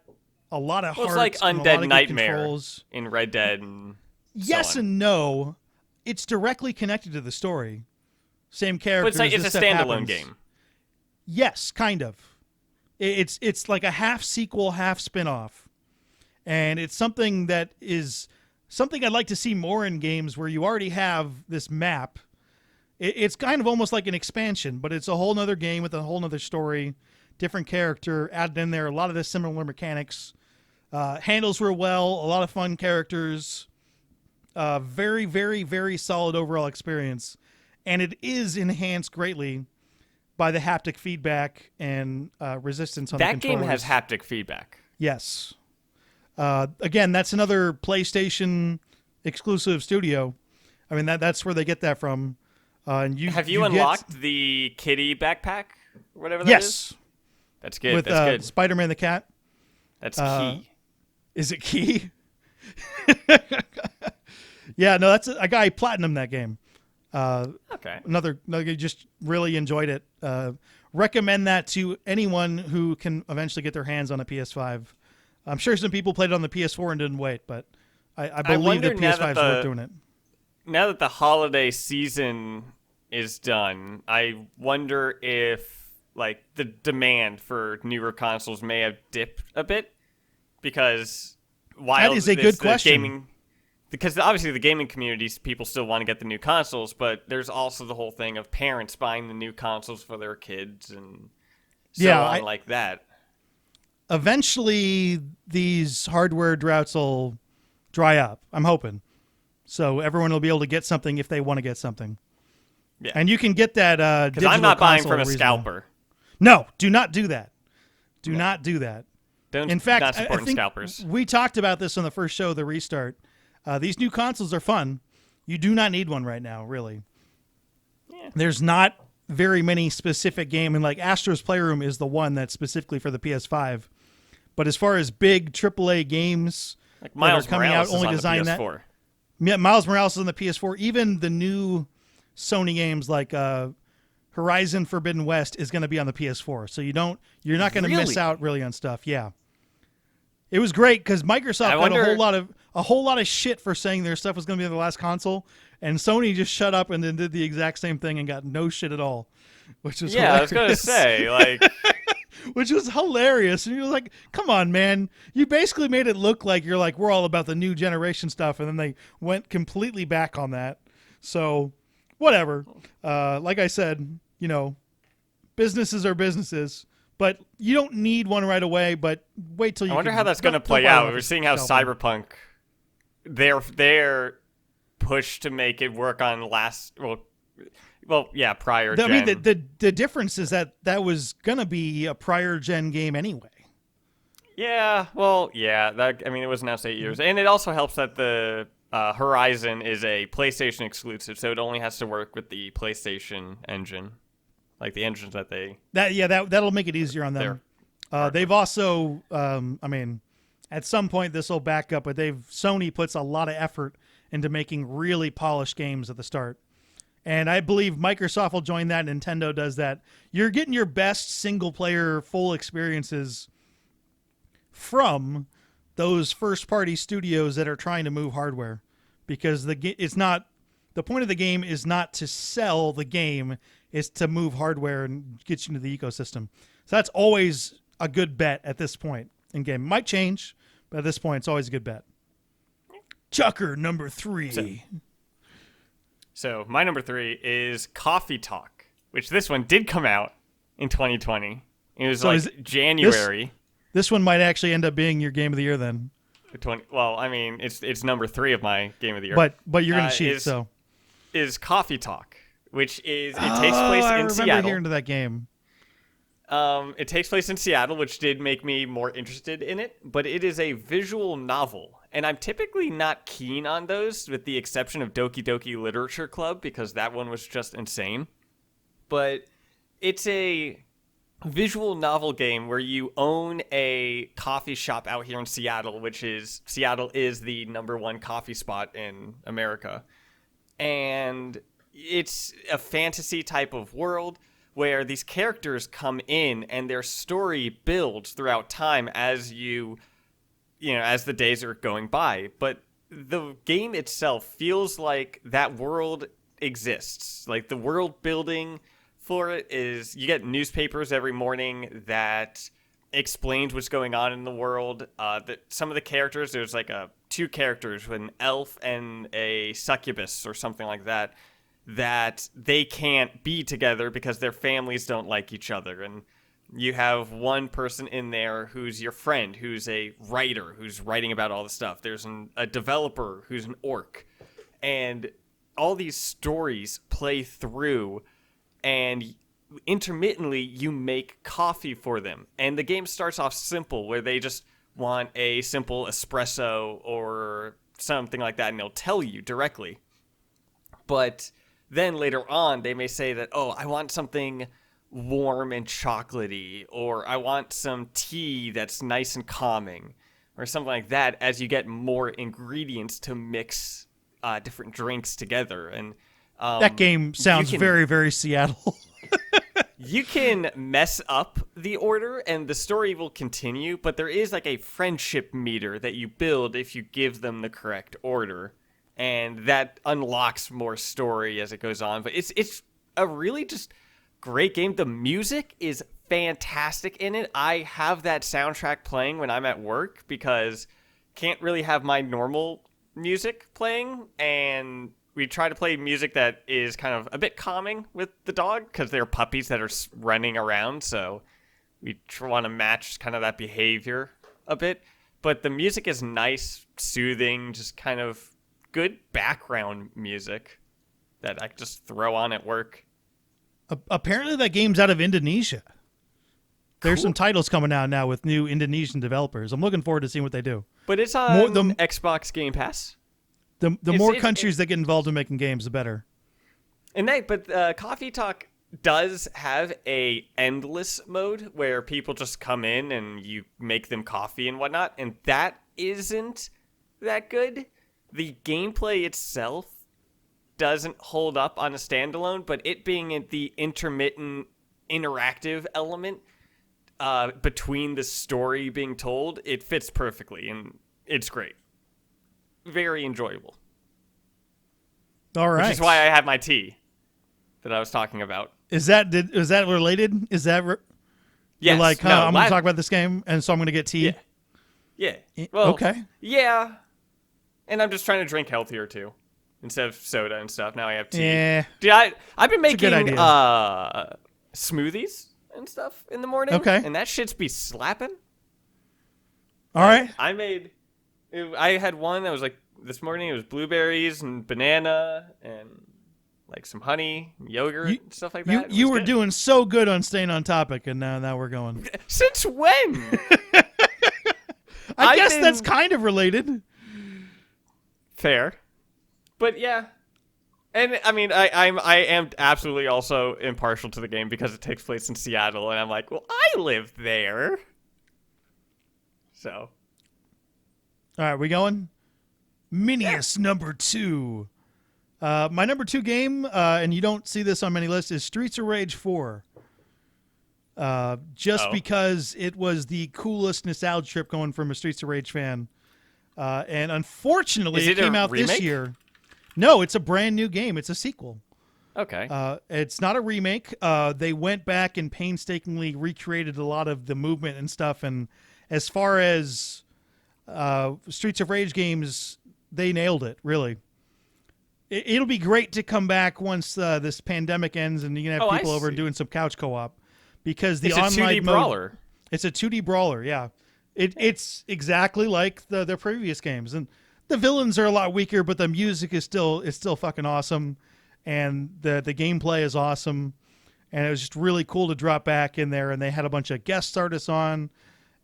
[SPEAKER 2] a lot of hearts.
[SPEAKER 3] It's like
[SPEAKER 2] and a lot of
[SPEAKER 3] Undead
[SPEAKER 2] good
[SPEAKER 3] Nightmare
[SPEAKER 2] controls.
[SPEAKER 3] in Red Dead and
[SPEAKER 2] yes
[SPEAKER 3] so on.
[SPEAKER 2] and no. It's directly connected to the story. Same
[SPEAKER 3] But
[SPEAKER 2] characters.
[SPEAKER 3] it's a standalone game.
[SPEAKER 2] Yes, kind of. It's like a half sequel, half spin-off. And it's something that is something I'd like to see more in games where you already have this map. It's kind of almost like an expansion, but it's a whole nother game with a whole nother story, different character added in there, a lot of the similar mechanics. Handles real well, a lot of fun characters. Very, very, very solid overall experience. And it is enhanced greatly by the haptic feedback and resistance on the controllers.
[SPEAKER 3] That game has haptic feedback.
[SPEAKER 2] Yes. Again, that's another PlayStation exclusive studio. I mean, that's where they get that from. And
[SPEAKER 3] Have you unlocked the kitty backpack? Or whatever that is?
[SPEAKER 2] Yes.
[SPEAKER 3] That's good.
[SPEAKER 2] With
[SPEAKER 3] That's good.
[SPEAKER 2] Spider-Man the cat.
[SPEAKER 3] That's key.
[SPEAKER 2] Is it key? Yeah, no, I got platinum that game.
[SPEAKER 3] Okay.
[SPEAKER 2] Another just really enjoyed it. Recommend that to anyone who can eventually get their hands on a PS5. I'm sure some people played it on the PS4 and didn't wait, but I believe the PS5 is worth doing it.
[SPEAKER 3] Now that the holiday season is done, I wonder if like the demand for newer consoles may have dipped a bit because while
[SPEAKER 2] that is a good question.
[SPEAKER 3] Because obviously the gaming communities, people still want to get the new consoles, but there's also the whole thing of parents buying the new consoles for their kids and so on like that.
[SPEAKER 2] Eventually, these hardware droughts will dry up. I'm hoping. So everyone will be able to get something if they want to get something.
[SPEAKER 3] Yeah.
[SPEAKER 2] And you can get that
[SPEAKER 3] because I'm not buying from a scalper.
[SPEAKER 2] No, do not do that. Do not do that.
[SPEAKER 3] In fact, not supporting scalpers.
[SPEAKER 2] We talked about this on the first show, the restart. These new consoles are fun. You do not need one right now, really. Yeah. There's not very many specific games. And like Astro's Playroom is the one that's specifically for the PS5. But as far as big AAA games
[SPEAKER 3] like Miles
[SPEAKER 2] that are coming
[SPEAKER 3] Morales
[SPEAKER 2] out, only designed that. Yeah, Miles Morales is on the PS4. Even the new Sony games like Horizon Forbidden West is going to be on the PS4. So you're not going to miss out really on stuff. Yeah. It was great because Microsoft got a whole lot of shit for saying their stuff was going to be on the last console, and Sony just shut up and then did the exact same thing and got no shit at all, which was hilarious.
[SPEAKER 3] I was going to say like,
[SPEAKER 2] which was hilarious. And you're like, come on, man! You basically made it look like you're like we're all about the new generation stuff, and then they went completely back on that. So whatever. Like I said, businesses are busines's. But you don't need one right away, but wait till you
[SPEAKER 3] I wonder how that's going to play out. We're seeing how Cyberpunk, they're pushed to make it work on prior gen.
[SPEAKER 2] I mean, the difference is that was going to be a prior gen game anyway.
[SPEAKER 3] Yeah, it was announced 8 years. And it also helps that the Horizon is a PlayStation exclusive, so it only has to work with the PlayStation engine. Like the engines that
[SPEAKER 2] that'll make it easier on them. They've also, at some point this will back up, but Sony puts a lot of effort into making really polished games at the start, and I believe Microsoft will join that. Nintendo does that. You're getting your best single player full experiences from those first party studios that are trying to move hardware, because the point of the game is not to sell the game. Is to move hardware and get you into the ecosystem. So that's always a good bet at this point in game. Might change, but at this point, it's always a good bet. Chucker, number 3.
[SPEAKER 3] So my number 3 is Coffee Talk, which this one did come out in 2020. It was January.
[SPEAKER 2] This one might actually end up being your game of the year then.
[SPEAKER 3] It's number 3 of my game of the year.
[SPEAKER 2] But you're going to cheat, so.
[SPEAKER 3] Is Coffee Talk. Which is, it takes place in Seattle.
[SPEAKER 2] I remember hearing to that game.
[SPEAKER 3] It takes place in Seattle, which did make me more interested in it, but it is a visual novel. And I'm typically not keen on those, with the exception of Doki Doki Literature Club, because that one was just insane. But it's a visual novel game where you own a coffee shop out here in Seattle, Seattle is the #1 coffee spot in America. And it's a fantasy type of world where these characters come in and their story builds throughout time as as the days are going by. But the game itself feels like that world exists. Like, the world building for it is, you get newspapers every morning that explains what's going on in the world. Some of the characters, there's like two characters, an elf and a succubus or something like that they can't be together because their families don't like each other. And you have one person in there who's your friend, who's a writer, who's writing about all the stuff. There's a developer who's an orc. And all these stories play through, and intermittently you make coffee for them. And the game starts off simple, where they just want a simple espresso or something like that, and they'll tell you directly. But then later on, they may say that, oh, I want something warm and chocolatey, or I want some tea that's nice and calming, or something like that, as you get more ingredients to mix different drinks together. And
[SPEAKER 2] that game sounds very, very Seattle.
[SPEAKER 3] You can mess up the order and the story will continue, but there is like a friendship meter that you build if you give them the correct order. And that unlocks more story as it goes on. But it's a really just great game. The music is fantastic in it. I have that soundtrack playing when I'm at work because can't really have my normal music playing. And we try to play music that is kind of a bit calming with the dog because they're puppies that are running around. So we want to match kind of that behavior a bit. But the music is nice, soothing, just kind of good background music that I could just throw on at work.
[SPEAKER 2] Apparently that game's out of Indonesia. There's
[SPEAKER 3] Cool.
[SPEAKER 2] some titles coming out now with new Indonesian developers. I'm looking forward to seeing what they do.
[SPEAKER 3] But it's on Xbox Game Pass.
[SPEAKER 2] The more countries that get involved in making games, the better.
[SPEAKER 3] But Coffee Talk does have a endless mode where people just come in and you make them coffee and whatnot, and that isn't that good. The gameplay itself doesn't hold up on a standalone, but it being the intermittent interactive element between the story being told, it fits perfectly, and it's great. Very enjoyable.
[SPEAKER 2] All right.
[SPEAKER 3] Which is why I had my tea that I was talking about.
[SPEAKER 2] Is that related? Is that
[SPEAKER 3] yes.
[SPEAKER 2] You're like, I'm going to talk about this game, and so I'm going to get tea?
[SPEAKER 3] Yeah. Well,
[SPEAKER 2] okay.
[SPEAKER 3] Yeah. And I'm just trying to drink healthier, too. Instead of soda and stuff, now I have tea.
[SPEAKER 2] Yeah.
[SPEAKER 3] Dude, I've been making
[SPEAKER 2] smoothies
[SPEAKER 3] and stuff in the morning.
[SPEAKER 2] Okay.
[SPEAKER 3] And that shit's be slapping.
[SPEAKER 2] All right.
[SPEAKER 3] I had one that was like, this morning it was blueberries and banana and like some honey, yogurt, and stuff like that.
[SPEAKER 2] You were doing so good on staying on topic, and now we're going.
[SPEAKER 3] Since when?
[SPEAKER 2] I guess that's kind of related.
[SPEAKER 3] Fair. But yeah. And I mean, I am absolutely also impartial to the game because it takes place in Seattle, and I'm like, well, I live there. So.
[SPEAKER 2] All right, we going? Minius number 2. My number 2 game, and you don't see this on many lists, is Streets of Rage 4. Because it was the coolest nostalgia trip going from a Streets of Rage fan. And unfortunately, it came out this year. No, it's a brand new game. It's a sequel.
[SPEAKER 3] Okay.
[SPEAKER 2] It's not a remake. They went back and painstakingly recreated a lot of the movement and stuff. And as far as Streets of Rage games, they nailed it, really. It'll be great to come back once this pandemic ends and you can have people over and doing some couch co-op. Because the online
[SPEAKER 3] it's a 2D brawler.
[SPEAKER 2] It's a 2D brawler, yeah. It's exactly like the previous games. And the villains are a lot weaker, but the music is still fucking awesome. And the gameplay is awesome. and it was just really cool to drop back in there. And they had a bunch of guest artists on,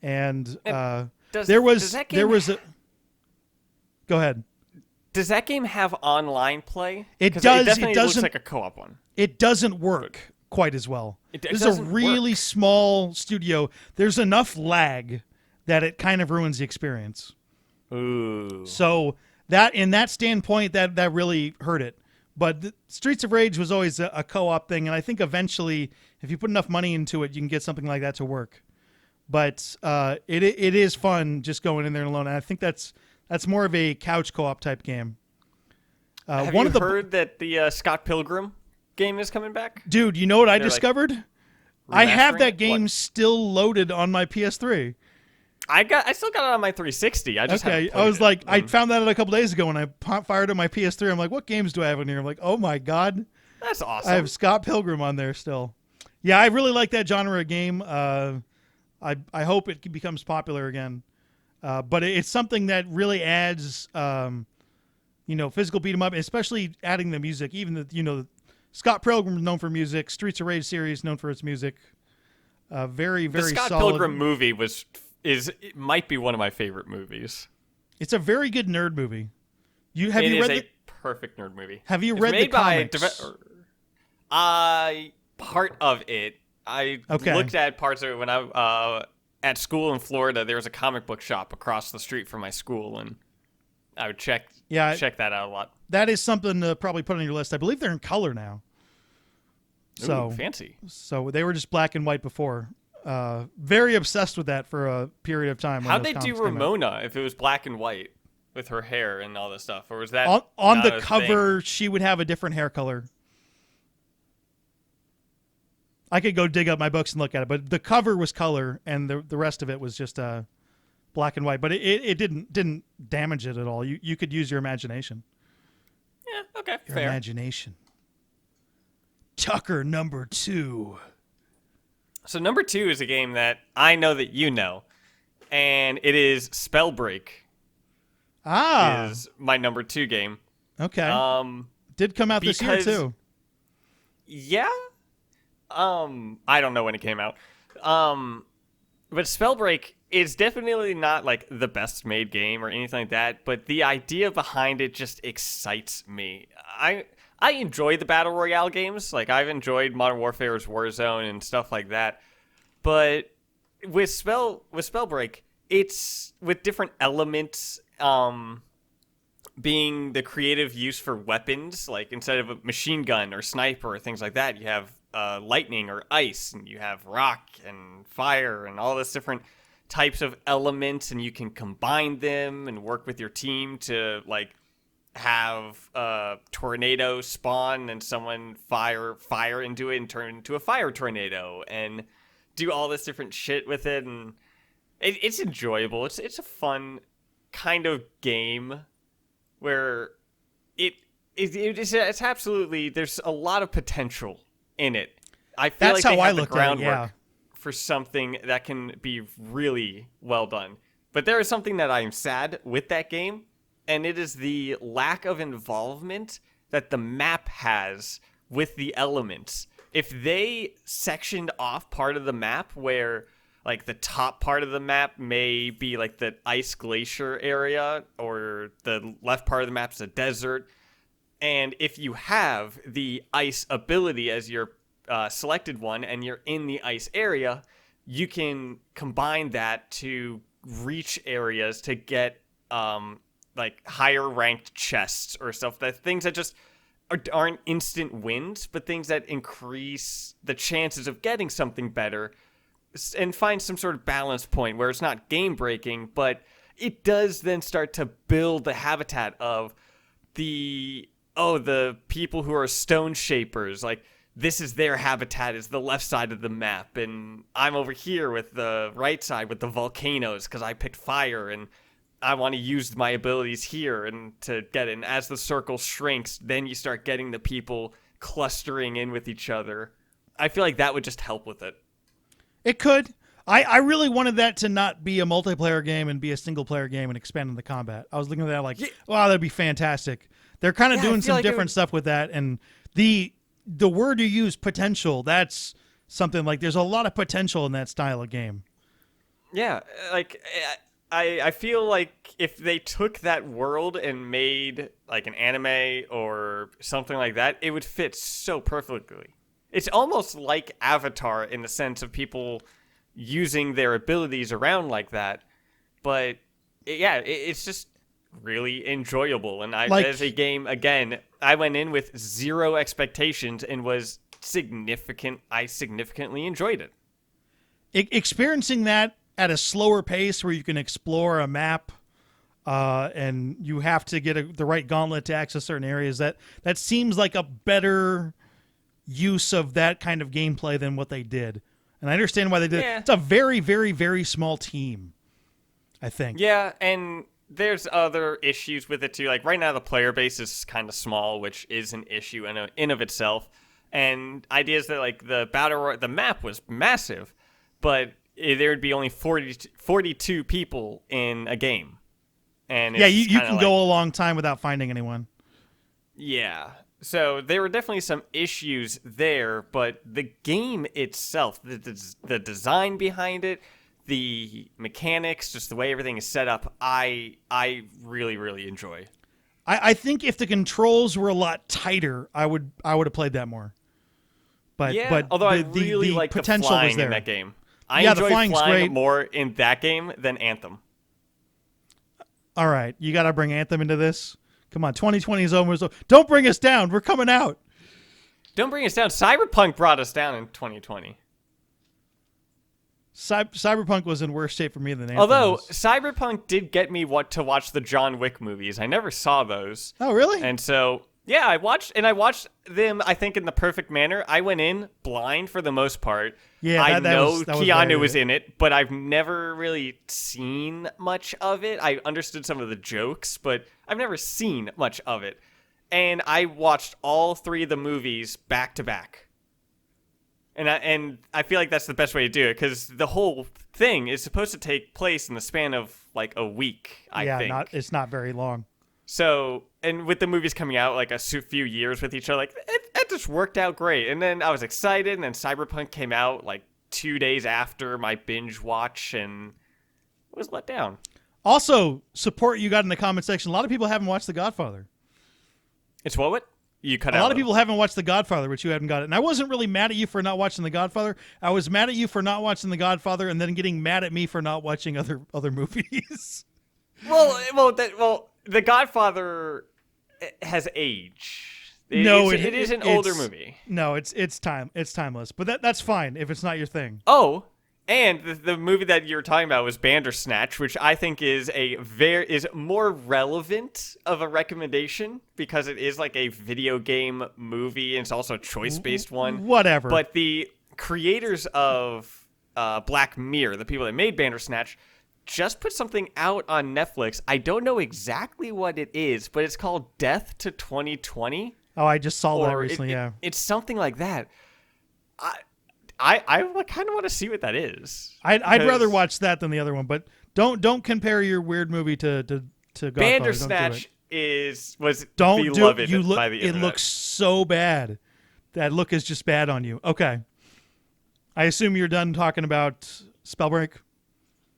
[SPEAKER 2] and there was a. Go ahead.
[SPEAKER 3] Does that game have online play?
[SPEAKER 2] It does.
[SPEAKER 3] It definitely
[SPEAKER 2] doesn't.
[SPEAKER 3] looks like a co-op one.
[SPEAKER 2] It doesn't work quite as well. This is a
[SPEAKER 3] doesn't
[SPEAKER 2] really
[SPEAKER 3] work.
[SPEAKER 2] small studio. There's enough lag that it kind of ruins the experience.
[SPEAKER 3] Ooh.
[SPEAKER 2] So that in that standpoint, that really hurt it. But Streets of Rage was always a co-op thing, and I think eventually, if you put enough money into it, you can get something like that to work. But it is fun just going in there alone, and I think that's more of a couch co-op type game.
[SPEAKER 3] Have you heard that the Scott Pilgrim game is coming back?
[SPEAKER 2] Dude, you know what I
[SPEAKER 3] They're,
[SPEAKER 2] discovered? I have
[SPEAKER 3] remastering
[SPEAKER 2] that
[SPEAKER 3] it?
[SPEAKER 2] game
[SPEAKER 3] What?
[SPEAKER 2] still loaded on my PS3.
[SPEAKER 3] I still got it on my 360. I just haven't
[SPEAKER 2] Okay,
[SPEAKER 3] played
[SPEAKER 2] I was
[SPEAKER 3] it.
[SPEAKER 2] like, I found that out a couple days ago when I fired up my PS3. I'm like, what games do I have in here? I'm like, oh my god,
[SPEAKER 3] That's awesome.
[SPEAKER 2] I have Scott Pilgrim on there still. Yeah, I really like that genre of game. I hope it becomes popular again. But it's something that really adds, physical beat 'em up, especially adding the music. Even the Scott Pilgrim is known for music. Streets of Rage series known for its music. Very
[SPEAKER 3] the Scott
[SPEAKER 2] solid.
[SPEAKER 3] Pilgrim movie it might be one of my favorite movies.
[SPEAKER 2] It's a very good nerd movie. Have
[SPEAKER 3] It
[SPEAKER 2] you
[SPEAKER 3] is
[SPEAKER 2] read
[SPEAKER 3] a perfect nerd movie.
[SPEAKER 2] Have you
[SPEAKER 3] It's
[SPEAKER 2] read the
[SPEAKER 3] made by
[SPEAKER 2] comics?
[SPEAKER 3] part of it. I
[SPEAKER 2] Okay.
[SPEAKER 3] looked at parts of it when I at school in Florida. There was a comic book shop across the street from my school, and I would check that out a lot.
[SPEAKER 2] That is something to probably put on your list. I believe they're in color now. So
[SPEAKER 3] Ooh, fancy.
[SPEAKER 2] So they were just black and white before. Very obsessed with that for a period of time.
[SPEAKER 3] How'd they do Ramona if it was black and white with her hair and all this stuff, or was that
[SPEAKER 2] on
[SPEAKER 3] not
[SPEAKER 2] the
[SPEAKER 3] a
[SPEAKER 2] cover?
[SPEAKER 3] thing?
[SPEAKER 2] She would have a different hair color. I could go dig up my books and look at it, but the cover was color, and the rest of it was just black and white. But it didn't damage it at all. You could use your imagination.
[SPEAKER 3] Yeah. Okay.
[SPEAKER 2] Your
[SPEAKER 3] Fair.
[SPEAKER 2] imagination. Tucker number 2.
[SPEAKER 3] So number 2 is a game that I know that you know, and it is Spellbreak. Is my number 2 game.
[SPEAKER 2] Okay. Did come out this year
[SPEAKER 3] because-
[SPEAKER 2] too.
[SPEAKER 3] Yeah. I don't know when it came out. But Spellbreak is definitely not like the best made game or anything like that, but the idea behind it just excites me. I enjoy the battle royale games. Like I've enjoyed Modern Warfare's Warzone and stuff like that. But with Spellbreak, it's with different elements being the creative use for weapons, like instead of a machine gun or sniper or things like that, you have lightning or ice, and you have rock and fire and all this different types of elements, and you can combine them and work with your team to like have a tornado spawn and someone fire into it and turn into a fire tornado and do all this different shit with it, and it's enjoyable. It's a fun kind of game where it's absolutely, there's a lot of potential in it. I feel
[SPEAKER 2] That's
[SPEAKER 3] like
[SPEAKER 2] how
[SPEAKER 3] they
[SPEAKER 2] I
[SPEAKER 3] have the
[SPEAKER 2] looked at it,
[SPEAKER 3] groundwork
[SPEAKER 2] yeah.
[SPEAKER 3] for something that can be really well done. But there is something that I'm sad with that game, and it is the lack of involvement that the map has with the elements. If they sectioned off part of the map where like the top part of the map may be like the ice glacier area, or the left part of the map's a desert, and if you have the ice ability as your selected one and you're in the ice area, you can combine that to reach areas to get like higher ranked chests or stuff, that things that just aren't instant wins, but things that increase the chances of getting something better, and find some sort of balance point where it's not game breaking, but it does then start to build the habitat of the people who are stone shapers. Like, this is their habitat, is the left side of the map, and I'm over here with the right side with the volcanoes because I picked fire, and I want to use my abilities here and to get it. And as the circle shrinks, then you start getting the people clustering in with each other. I feel like that would just help with it.
[SPEAKER 2] It could. I really wanted that to not be a multiplayer game and be a single player game and expand on the combat. I was looking at that like, wow, that'd be fantastic. They're kind of doing some different stuff with that, and the the word you use, potential, that's something like there's a lot of potential in that style of game.
[SPEAKER 3] Yeah, like I feel like if they took that world and made like an anime or something like that, it would fit so perfectly. It's almost like Avatar in the sense of people using their abilities around like that, but it's just really enjoyable. And as a game, again, I went in with zero expectations and I significantly enjoyed it.
[SPEAKER 2] Experiencing that at a slower pace where you can explore a map and you have to get the right gauntlet to access certain areas, that seems like a better use of that kind of gameplay than what they did. And I understand why they did it. It's a very, very, very small team, I think.
[SPEAKER 3] Yeah, and there's other issues with it too. Like right now the player base is kind of small, which is an issue in of itself. And ideas that like the map was massive, but there would be only 42 people in a game. And
[SPEAKER 2] yeah, you can go a long time without finding anyone.
[SPEAKER 3] Yeah. So there were definitely some issues there, but the game itself, the design behind it, the mechanics, just the way everything is set up, I really, really enjoy.
[SPEAKER 2] I think if the controls were a lot tighter, I would have played that more. But
[SPEAKER 3] although I
[SPEAKER 2] the
[SPEAKER 3] really like the flying in that game. I enjoy
[SPEAKER 2] flying
[SPEAKER 3] great. More in that game than Anthem.
[SPEAKER 2] All right, you got to bring Anthem into this. Come on, 2020 is almost over. Don't bring us down. We're coming out.
[SPEAKER 3] Don't bring us down. Cyberpunk brought us down in 2020.
[SPEAKER 2] Cyberpunk was in worse shape for me than Anthem.
[SPEAKER 3] Although
[SPEAKER 2] was.
[SPEAKER 3] Cyberpunk did get me to watch the John Wick movies. I never saw those.
[SPEAKER 2] Oh, really?
[SPEAKER 3] And so yeah, I watched them. I think in the perfect manner. I went in blind for the most part.
[SPEAKER 2] Yeah,
[SPEAKER 3] I know Keanu
[SPEAKER 2] was
[SPEAKER 3] in it, but I've never really seen much of it. I understood some of the jokes, but I've never seen much of it. And I watched all 3 of the movies back to back. And I feel like that's the best way to do it, because the whole thing is supposed to take place in the span of like a week, I think.
[SPEAKER 2] Yeah, it's not very long.
[SPEAKER 3] So, and with the movies coming out like a few years with each other, like it just worked out great. And then I was excited, and then Cyberpunk came out like 2 days after my binge watch, and I was let down.
[SPEAKER 2] Also, support you got in the comment section. A lot of people haven't watched The Godfather.
[SPEAKER 3] It's what? You cut out.
[SPEAKER 2] A lot of people haven't watched The Godfather, which you haven't got it. And I wasn't really mad at you for not watching The Godfather. I was mad at you for not watching The Godfather and then getting mad at me for not watching other movies.
[SPEAKER 3] Well, The Godfather has age. It is an older movie.
[SPEAKER 2] No, it's timeless. But that's fine if it's not your thing.
[SPEAKER 3] Oh, and the movie that you were talking about was Bandersnatch, which I think is is more relevant of a recommendation because it is like a video game movie and it's also a choice-based one.
[SPEAKER 2] Whatever.
[SPEAKER 3] But the creators of Black Mirror, the people that made Bandersnatch, just put something out on Netflix. I don't know exactly what it is, but it's called Death to 2020.
[SPEAKER 2] Oh, I just saw that recently, yeah.
[SPEAKER 3] It's something like that. I kind of want to see what that is.
[SPEAKER 2] I'd rather watch that than the other one, but don't compare your weird movie to Godfather.
[SPEAKER 3] Bandersnatch was
[SPEAKER 2] beloved
[SPEAKER 3] by the internet.
[SPEAKER 2] It looks so bad. That look is just bad on you. Okay. I assume you're done talking about Spellbreak?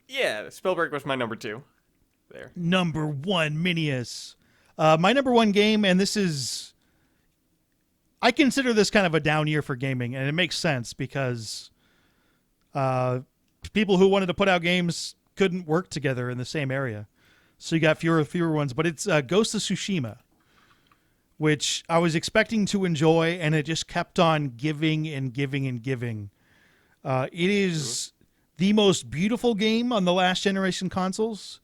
[SPEAKER 3] Yeah, Spellbreak was my number 2. There.
[SPEAKER 2] Number 1, Minius. My number 1 game, and this is... I consider this kind of a down year for gaming, and it makes sense because people who wanted to put out games couldn't work together in the same area. So you got fewer ones. But it's Ghost of Tsushima, which I was expecting to enjoy, and it just kept on giving and giving and giving. It is the most beautiful game on the last generation consoles,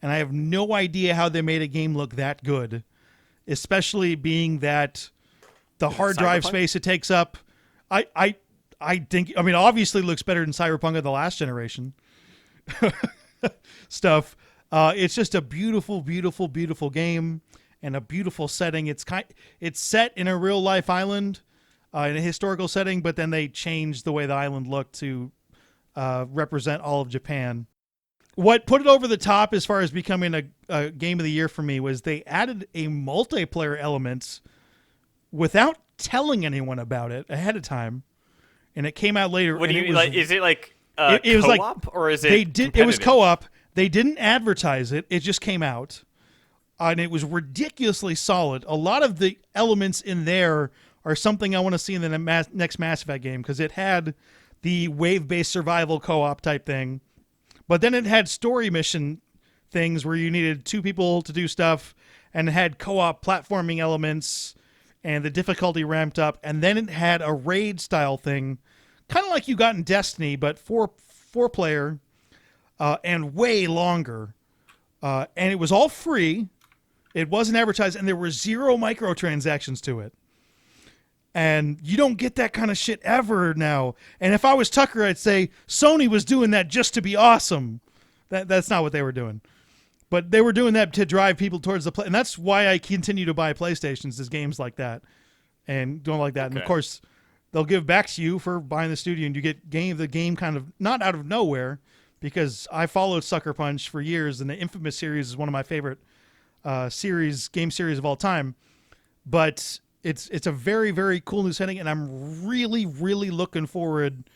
[SPEAKER 2] and I have no idea how they made a game look that good, especially being that the hard drive space it takes up. I think, I mean, obviously it looks better than Cyberpunk of the last generation stuff. It's just a beautiful, beautiful, beautiful game and a beautiful setting. It's set in a real life island in a historical setting, but then they changed the way the island looked to represent all of Japan. What put it over the top as far as becoming a game of the year for me was they added a multiplayer element without telling anyone about it ahead of time, and it came out later.
[SPEAKER 3] What do
[SPEAKER 2] and
[SPEAKER 3] you
[SPEAKER 2] it
[SPEAKER 3] mean?
[SPEAKER 2] was,
[SPEAKER 3] Like, is it like
[SPEAKER 2] it was like
[SPEAKER 3] co-op or is it
[SPEAKER 2] they did? It was
[SPEAKER 3] competitive?
[SPEAKER 2] co-op. They didn't advertise it. It just came out, and it was ridiculously solid. A lot of the elements in there are something I want to see in the next Mass Effect game, because it had the wave-based survival co-op type thing, but then it had story mission things where you needed two people to do stuff, and it had co-op platforming elements, and the difficulty ramped up, and then it had a raid style thing, kind of like you got in Destiny, but four player, and way longer, and it was all free. It wasn't advertised, and there were 0 microtransactions to it. And you don't get that kind of shit ever now. And if I was Tucker, I'd say Sony was doing that just to be awesome. That's not what they were doing. But they were doing that to drive people towards the play. And that's why I continue to buy PlayStations, is games like that. And don't like that.
[SPEAKER 3] Okay.
[SPEAKER 2] And of course, they'll give back to you for buying the studio, and you get the game kind of not out of nowhere, because I followed Sucker Punch for years, and the Infamous series is one of my favorite game series of all time. But it's a very, very cool new setting, and I'm really, really looking forward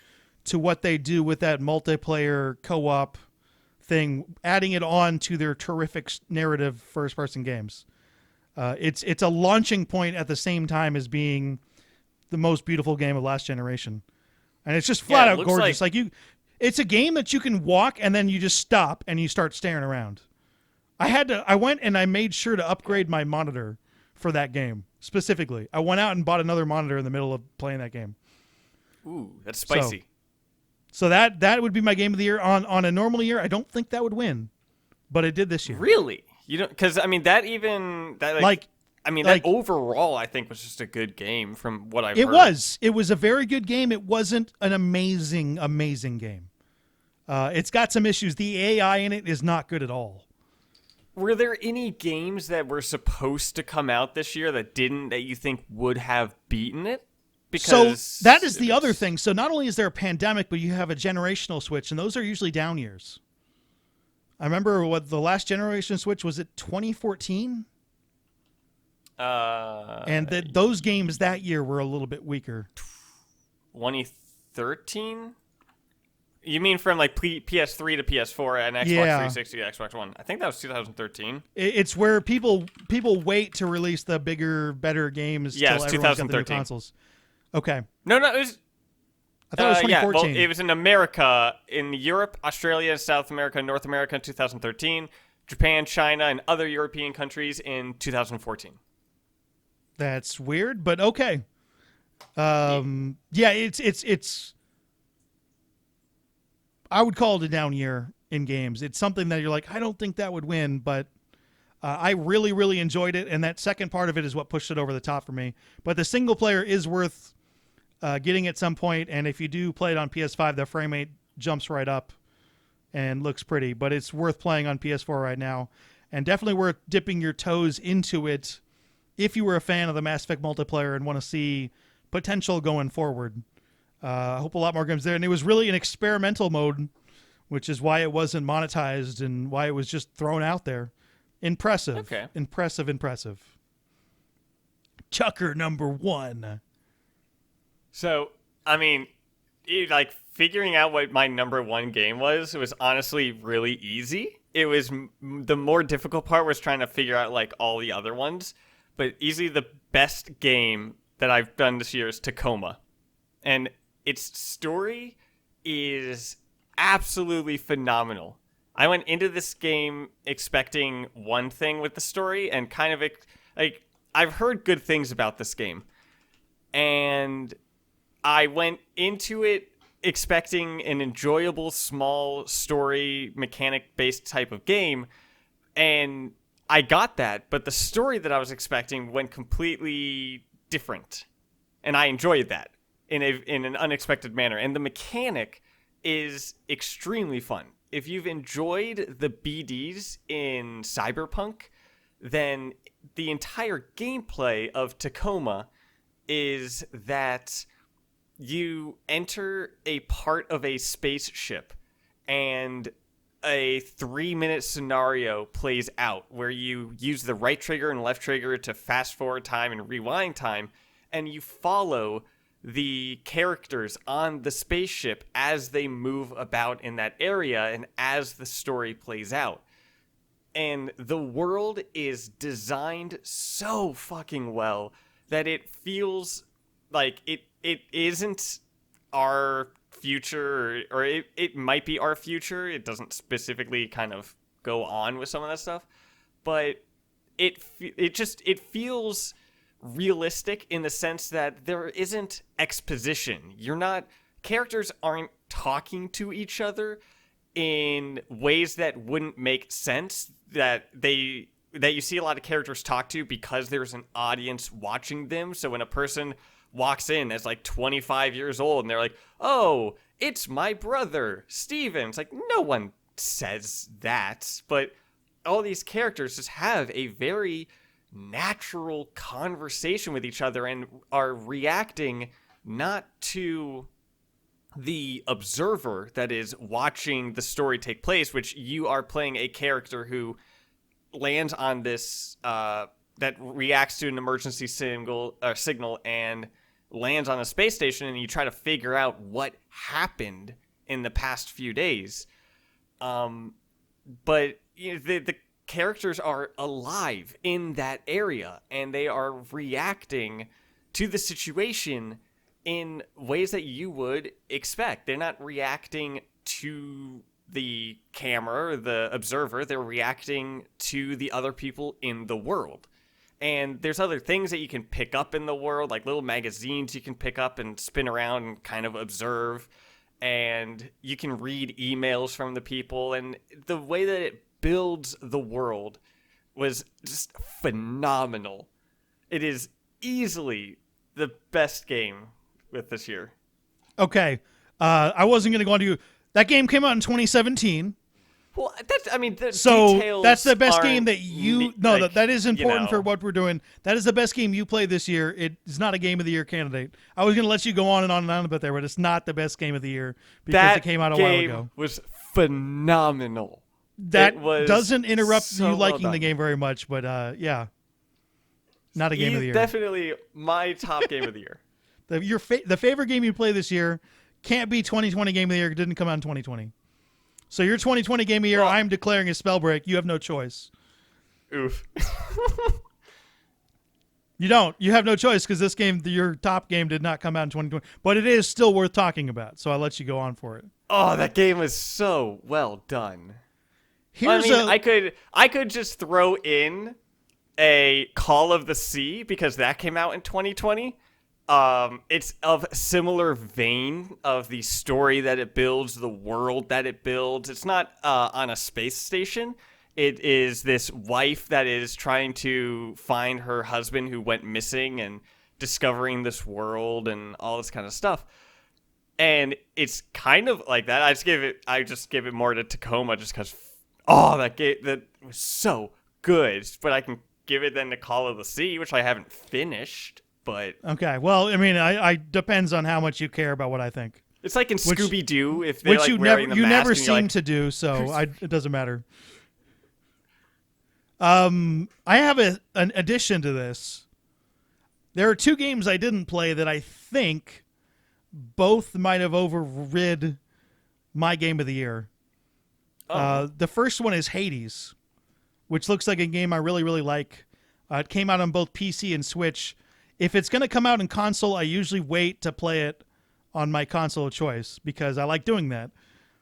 [SPEAKER 2] to what they do with that multiplayer co-op thing, adding it on to their terrific narrative first-person games. It's a launching point at the same time as being the most beautiful game of last generation, and it's just flat out gorgeous. It's a game that you can walk and then you just stop and you start staring around. I went and I made sure to upgrade my monitor for that game specifically. I went out and bought another monitor in the middle of playing that game.
[SPEAKER 3] Ooh, that's spicy.
[SPEAKER 2] So that would be my game of the year. On a normal year, I don't think that would win, but it did this year.
[SPEAKER 3] Really? You don't? Because I mean, that overall, I think was just a good game from what I've heard.
[SPEAKER 2] It was a very good game. It wasn't an amazing game. It's got some issues. The AI in it is not good at all.
[SPEAKER 3] Were there any games that were supposed to come out this year that you think would have beaten it? Because
[SPEAKER 2] so that is the other thing. So not only is there a pandemic, but you have a generational switch, and those are usually down years. I remember what the last generation switch was. It 2014, and those games that year were a little bit weaker.
[SPEAKER 3] 2013. You mean from like PS3 to PS4 and Xbox 360 to Xbox One? I think that was 2013.
[SPEAKER 2] It's where people wait to release the bigger, better games.
[SPEAKER 3] Yeah, it's
[SPEAKER 2] till everyone's got the new
[SPEAKER 3] 2013.
[SPEAKER 2] consoles. Okay.
[SPEAKER 3] No, it was.
[SPEAKER 2] I thought it was 2014.
[SPEAKER 3] Yeah, well, it was in America, in Europe, Australia, South America, North America in 2013, Japan, China, and other European countries in 2014.
[SPEAKER 2] That's weird, but okay. It's. I would call it a down year in games. It's something that you're like, I don't think that would win, but I really, really enjoyed it, and that second part of it is what pushed it over the top for me. But the single player is worth getting at some point, and if you do play it on PS5, the frame rate jumps right up and looks pretty. But it's worth playing on PS4 right now, and definitely worth dipping your toes into it if you were a fan of the Mass Effect multiplayer and want to see potential going forward. I hope a lot more games there. And it was really an experimental mode, which is why it wasn't monetized and why it was just thrown out there. Impressive.
[SPEAKER 3] Okay.
[SPEAKER 2] Impressive. Chucker number 1.
[SPEAKER 3] So, I mean, figuring out what my number 1 game was honestly really easy. It was the more difficult part was trying to figure out like all the other ones. But easily the best game that I've done this year is Tacoma. And its story is absolutely phenomenal. I went into this game expecting one thing with the story and kind of I've heard good things about this game. And I went into it expecting an enjoyable small story mechanic based type of game, and I got that, but the story that I was expecting went completely different. And I enjoyed that in an unexpected manner. And the mechanic is extremely fun. If you've enjoyed the BDs in Cyberpunk, then the entire gameplay of Tacoma is that you enter a part of a spaceship and a 3-minute scenario plays out where you use the right trigger and left trigger to fast forward time and rewind time. and you follow the characters on the spaceship as they move about in that area and as the story plays out. And the world is designed so fucking well that it feels like it isn't our future, or it might be our future. It doesn't specifically kind of go on with some of that stuff, but it feels realistic in the sense that there isn't exposition. Characters aren't talking to each other in ways that wouldn't make sense, that you see a lot of characters talk to because there's an audience watching them. So when a person walks in as like 25 years old and they're like, "Oh, it's my brother, Steven." It's like, no one says that, but all these characters just have a very natural conversation with each other and are reacting not to the observer that is watching the story take place, which you are playing a character who lands on this that reacts to an emergency signal and lands on a space station, and you try to figure out what happened in the past few days. But the characters are alive in that area, and they are reacting to the situation in ways that you would expect. They're not reacting to the camera or the observer. They're reacting to the other people in the world. And there's other things that you can pick up in the world, like little magazines you can pick up and spin around and kind of observe. And you can read emails from the people. And the way that it builds the world was just phenomenal. It is easily the best game with this year.
[SPEAKER 2] Okay. I wasn't going to go on to you. That game came out in 2017.
[SPEAKER 3] Well, the
[SPEAKER 2] so
[SPEAKER 3] details
[SPEAKER 2] that's the best game that that is important for what we're doing. That is the best game you played this year. It is not a Game of the Year candidate. I was going to let you go on and on and on about that, but it's not the best game of the year because it came out a while ago.
[SPEAKER 3] Was phenomenal.
[SPEAKER 2] That doesn't interrupt you liking the game very much, but yeah, not a Game of the Year.
[SPEAKER 3] Definitely my top game of the year.
[SPEAKER 2] The favorite game you play this year can't be 2020 Game of the Year. It didn't come out in 2020. So your 2020 Game of the Year, I'm declaring a spell break. You have no choice.
[SPEAKER 3] Oof.
[SPEAKER 2] You don't. You have no choice because this game, your top game, did not come out in 2020. But it is still worth talking about, so I'll let you go on for it.
[SPEAKER 3] Oh, that game was so well done. I could just throw in a Call of the Sea because that came out in 2020. It's of similar vein of the story that it builds, the world that it builds. It's not on a space station. It is this wife that is trying to find her husband who went missing and discovering this world and all this kind of stuff. And it's kind of like that. I just give it more to Tacoma just because, that game, that was so good. But I can give it then to Call of the Sea, which I haven't finished. But
[SPEAKER 2] okay, well, I mean, I depends on how much you care about what I think.
[SPEAKER 3] It's like in Scooby-Doo, if they're like wearing the mask.
[SPEAKER 2] You never seem to do, so it doesn't matter. I have an addition to this. There are two games I didn't play that I think both might have overrid my Game of the Year. The first one is Hades, which looks like a game I really, really like. It came out on both PC and Switch. If it's going to come out in console, I usually wait to play it on my console of choice because I like doing that.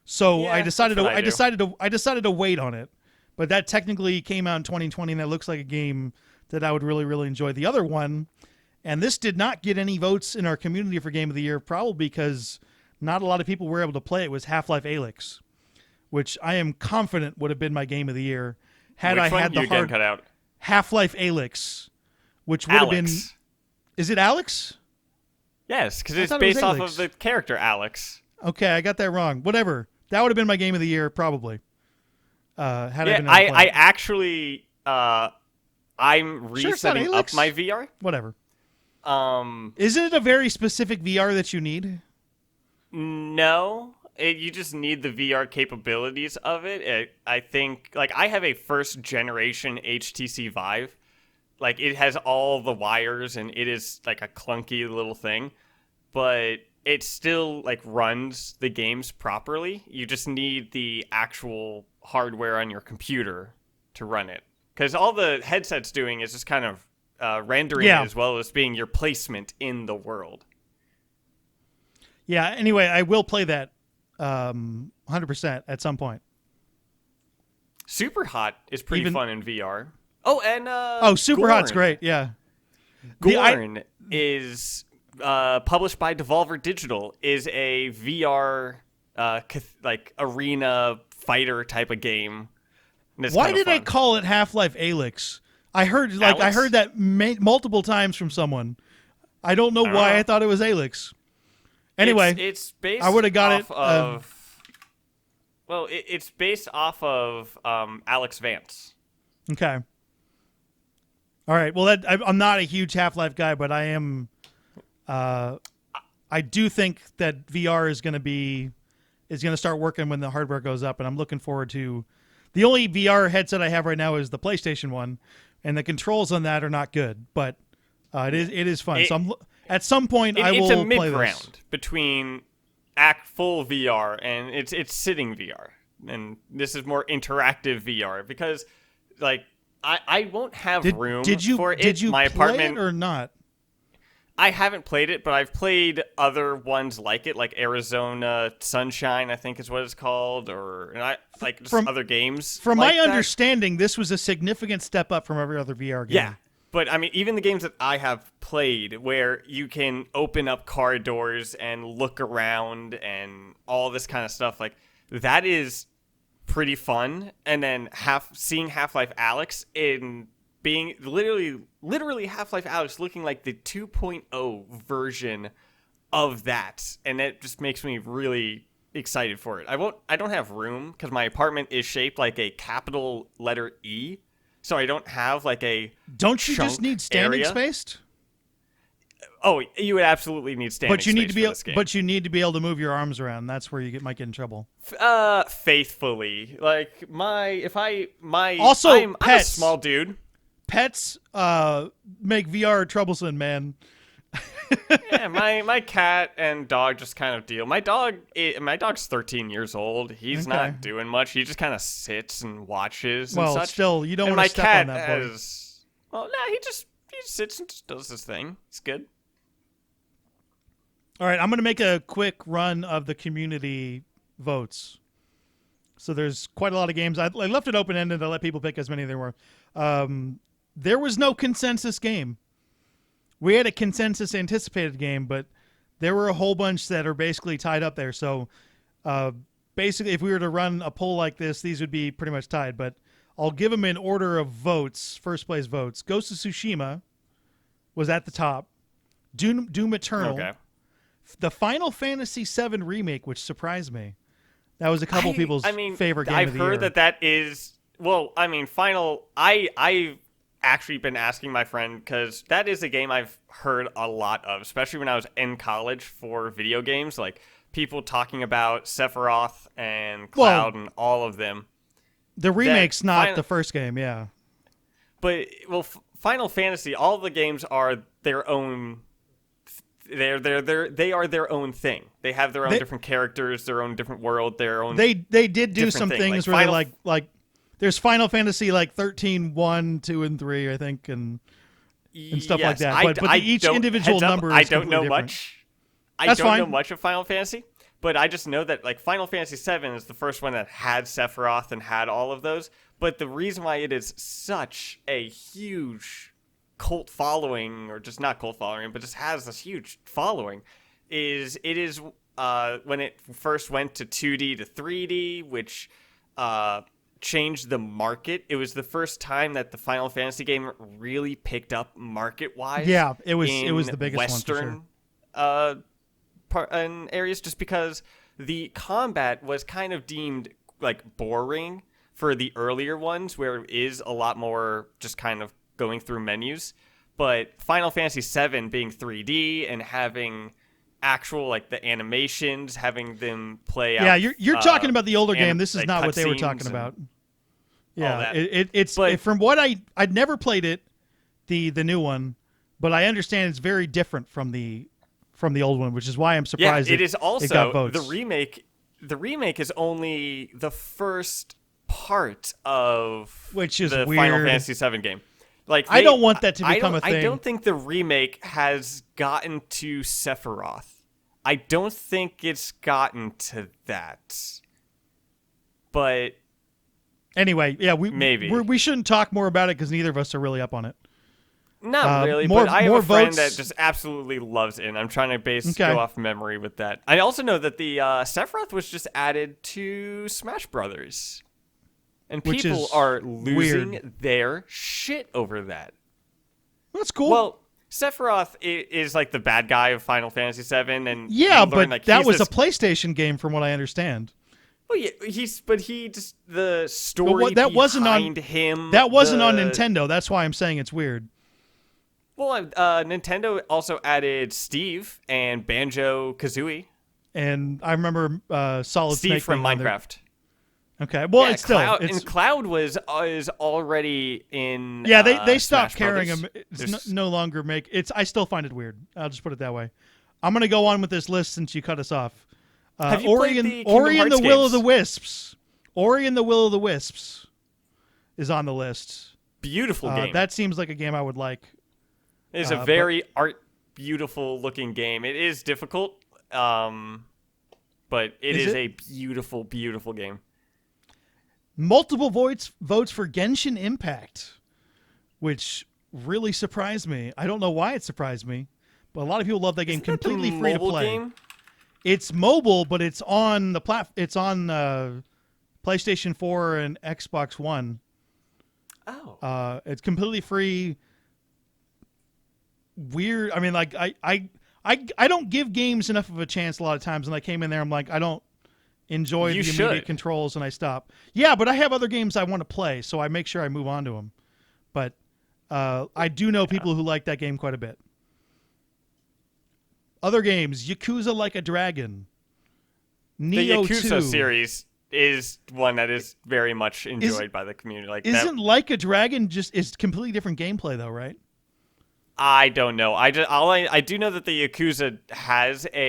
[SPEAKER 2] So
[SPEAKER 3] yeah,
[SPEAKER 2] I decided to wait on it. But that technically came out in 2020, and that looks like a game that I would really, really enjoy. The other one, and this did not get any votes in our community for Game of the Year, probably because not a lot of people were able to play it, was Half-Life Alyx, which I am confident would have been my Game of the Year had I had the hard
[SPEAKER 3] cut out.
[SPEAKER 2] Half-Life Alyx, which would have been. Is it Alex?
[SPEAKER 3] Yes, because it's based off of the character Alex.
[SPEAKER 2] Okay, I got that wrong. Whatever. That would have been my Game of the Year, probably. I'm resetting up my VR.
[SPEAKER 3] Whatever.
[SPEAKER 2] Isn't it a very specific VR that you need?
[SPEAKER 3] No, you just need the VR capabilities of it. I think, like, I have a first generation HTC Vive, like it has all the wires and it is like a clunky little thing, but it still like runs the games properly. You just need the actual hardware on your computer to run it, because all the headset's doing is just kind of rendering it as well as being your placement in the world.
[SPEAKER 2] Yeah. Anyway, I will play that 100% at some point.
[SPEAKER 3] Super Hot is pretty fun in VR. Oh, and
[SPEAKER 2] Super
[SPEAKER 3] Gorn.
[SPEAKER 2] Hot's great. Yeah.
[SPEAKER 3] Gorn is published by Devolver Digital. Is a VR like arena fighter type of game.
[SPEAKER 2] Why did I call it Half-Life Alyx? I heard that multiple times from someone. I don't know why I thought it was Alyx. Anyway,
[SPEAKER 3] it's based.
[SPEAKER 2] I would have got
[SPEAKER 3] it. Well, it's based off of Alex Vance.
[SPEAKER 2] Okay. All right. Well, I'm not a huge Half-Life guy, but I am. I do think that VR is going to start working when the hardware goes up, and I'm looking forward to. The only VR headset I have right now is the PlayStation one, and the controls on that are not good, but it is fun. At some point I will play this.
[SPEAKER 3] It's a mid-ground between full VR and it's sitting VR, and this is more interactive VR because, like, I won't have room for it.
[SPEAKER 2] Did you
[SPEAKER 3] my
[SPEAKER 2] play
[SPEAKER 3] apartment
[SPEAKER 2] it or not?
[SPEAKER 3] I haven't played it, but I've played other ones like it, like Arizona Sunshine, I think is what it's called, or other games.
[SPEAKER 2] From
[SPEAKER 3] like
[SPEAKER 2] my understanding, this was a significant step up from every other VR game.
[SPEAKER 3] Yeah, but I mean, even the games that I have played, where you can open up car doors and look around and all this kind of stuff, like that is pretty fun. And then seeing Half-Life Alyx in being literally Half-Life Alyx looking like the 2.0 version of that, and it just makes me really excited for it. I don't have room because my apartment is shaped like a capital letter E, so I don't have like a
[SPEAKER 2] Don't you just need standing
[SPEAKER 3] area.
[SPEAKER 2] space?
[SPEAKER 3] Oh, you would absolutely need standing
[SPEAKER 2] but you
[SPEAKER 3] space
[SPEAKER 2] need to be
[SPEAKER 3] for this game.
[SPEAKER 2] But you need to be able to move your arms around. That's where you might get in trouble.
[SPEAKER 3] Faithfully, like I'm a small dude.
[SPEAKER 2] Pets make VR troublesome, man.
[SPEAKER 3] Yeah, my cat and dog just kind of deal. My dog's 13 years old. He's not doing much. He just kind of sits and watches.
[SPEAKER 2] Well,
[SPEAKER 3] and such.
[SPEAKER 2] Still, you don't
[SPEAKER 3] and
[SPEAKER 2] want to step on
[SPEAKER 3] my
[SPEAKER 2] that
[SPEAKER 3] cat
[SPEAKER 2] boy.
[SPEAKER 3] he just sits and just does his thing. It's good.
[SPEAKER 2] All right, I'm going to make a quick run of the community votes. So there's quite a lot of games. I left it open-ended to let people pick as many as there were. There was no consensus game. We had a consensus anticipated game, but there were a whole bunch that are basically tied up there. So basically, if we were to run a poll like this, these would be pretty much tied. But I'll give them in order of votes, first place votes. Ghost of Tsushima was at the top. Doom Eternal.
[SPEAKER 3] Okay.
[SPEAKER 2] The Final Fantasy VII Remake, which surprised me. That was a couple people's favorite game of the year.
[SPEAKER 3] I've heard that is... Well, I mean, I've actually been asking my friend, because that is a game I've heard a lot of, especially when I was in college for video games, like people talking about Sephiroth and Cloud and all of them.
[SPEAKER 2] The remake's not the first game, yeah.
[SPEAKER 3] But, well, Final Fantasy, all the games are their own... They are their own thing. They have their own different characters, their own different world, their own...
[SPEAKER 2] They did do some things where they're like there's Final Fantasy like 13, 1, 2, and 3, I think, and stuff like that. But each individual number is completely different.
[SPEAKER 3] I don't know much of Final Fantasy, but I just know that like Final Fantasy VII is the first one that had Sephiroth and had all of those. But the reason why it is such a huge cult following, or just not cult following, but just has this huge following, is it is when it first went to 2D to 3D, which changed the market. It was the first time that the Final Fantasy game really picked up market-wise.
[SPEAKER 2] Yeah, it was the biggest
[SPEAKER 3] Western,
[SPEAKER 2] one for sure.
[SPEAKER 3] In areas, just because the combat was kind of deemed like boring for the earlier ones, where it is a lot more just kind of going through menus. But Final Fantasy VII being 3D and having actual like the animations, having them play out.
[SPEAKER 2] Yeah, you're talking about the older game. This is not what they were talking about. Yeah, it's from what I'd never played it. the new one, but I understand it's very different from the old one, which is why I'm surprised.
[SPEAKER 3] Yeah, it is also
[SPEAKER 2] it got votes.
[SPEAKER 3] the remake. The remake is only the first part of
[SPEAKER 2] which is
[SPEAKER 3] the
[SPEAKER 2] weird.
[SPEAKER 3] Final Fantasy VII game. Like
[SPEAKER 2] I don't want that to become a thing.
[SPEAKER 3] I don't think the remake has gotten to Sephiroth. I don't think it's gotten to that. But
[SPEAKER 2] anyway, yeah,
[SPEAKER 3] maybe
[SPEAKER 2] we shouldn't talk more about it because neither of us are really up on it.
[SPEAKER 3] Not really, but I have a friend that just absolutely loves it, and I'm trying to go off memory with that. I also know that the Sephiroth was just added to Smash Brothers, and people are losing their shit over that.
[SPEAKER 2] That's cool.
[SPEAKER 3] Well, Sephiroth is like the bad guy of Final Fantasy VII, and
[SPEAKER 2] yeah, but that was a PlayStation game, from what I understand.
[SPEAKER 3] Well, yeah, the story
[SPEAKER 2] that wasn't
[SPEAKER 3] behind him.
[SPEAKER 2] That wasn't on Nintendo. That's why I'm saying it's weird.
[SPEAKER 3] Well, Nintendo also added Steve and Banjo-Kazooie.
[SPEAKER 2] And I remember Solid
[SPEAKER 3] Steve
[SPEAKER 2] Snake
[SPEAKER 3] from Minecraft.
[SPEAKER 2] Okay, well,
[SPEAKER 3] yeah,
[SPEAKER 2] it's still...
[SPEAKER 3] and Cloud is already in
[SPEAKER 2] yeah, they stopped
[SPEAKER 3] Smash
[SPEAKER 2] carrying
[SPEAKER 3] Brothers.
[SPEAKER 2] him. It's no longer make... I still find it weird. I'll just put it that way. I'm going to go on with this list since you cut us off.
[SPEAKER 3] Have you
[SPEAKER 2] Ori
[SPEAKER 3] played the
[SPEAKER 2] Ori and the
[SPEAKER 3] Kingdom
[SPEAKER 2] Will
[SPEAKER 3] Hearts
[SPEAKER 2] of the Wisps. Ori and the Will of the Wisps is on the list.
[SPEAKER 3] Beautiful game.
[SPEAKER 2] That seems like a game I would like.
[SPEAKER 3] It is a very beautiful looking game. It is difficult, but it is a beautiful, beautiful game.
[SPEAKER 2] Multiple votes for Genshin Impact, which really surprised me. I don't know why it surprised me, but a lot of people love that game.
[SPEAKER 3] Isn't
[SPEAKER 2] completely
[SPEAKER 3] that the
[SPEAKER 2] free to
[SPEAKER 3] mobile
[SPEAKER 2] play.
[SPEAKER 3] Game?
[SPEAKER 2] It's mobile, but it's on the It's on PlayStation 4 and Xbox One.
[SPEAKER 3] Oh.
[SPEAKER 2] It's completely free. Weird. I mean, like I don't give games enough of a chance a lot of times, and I came in there, I'm like, I don't enjoy the immediate controls, and I stop. Yeah, but I have other games I want to play, so I make sure I move on to them. But I do know people who like that game quite a bit. Other games, Yakuza Like a Dragon, Neo
[SPEAKER 3] the Yakuza
[SPEAKER 2] 2.
[SPEAKER 3] series is one that is very much enjoyed by the community. Like,
[SPEAKER 2] isn't Like a Dragon is completely different gameplay though, right?
[SPEAKER 3] I don't know. I do know that the Yakuza has a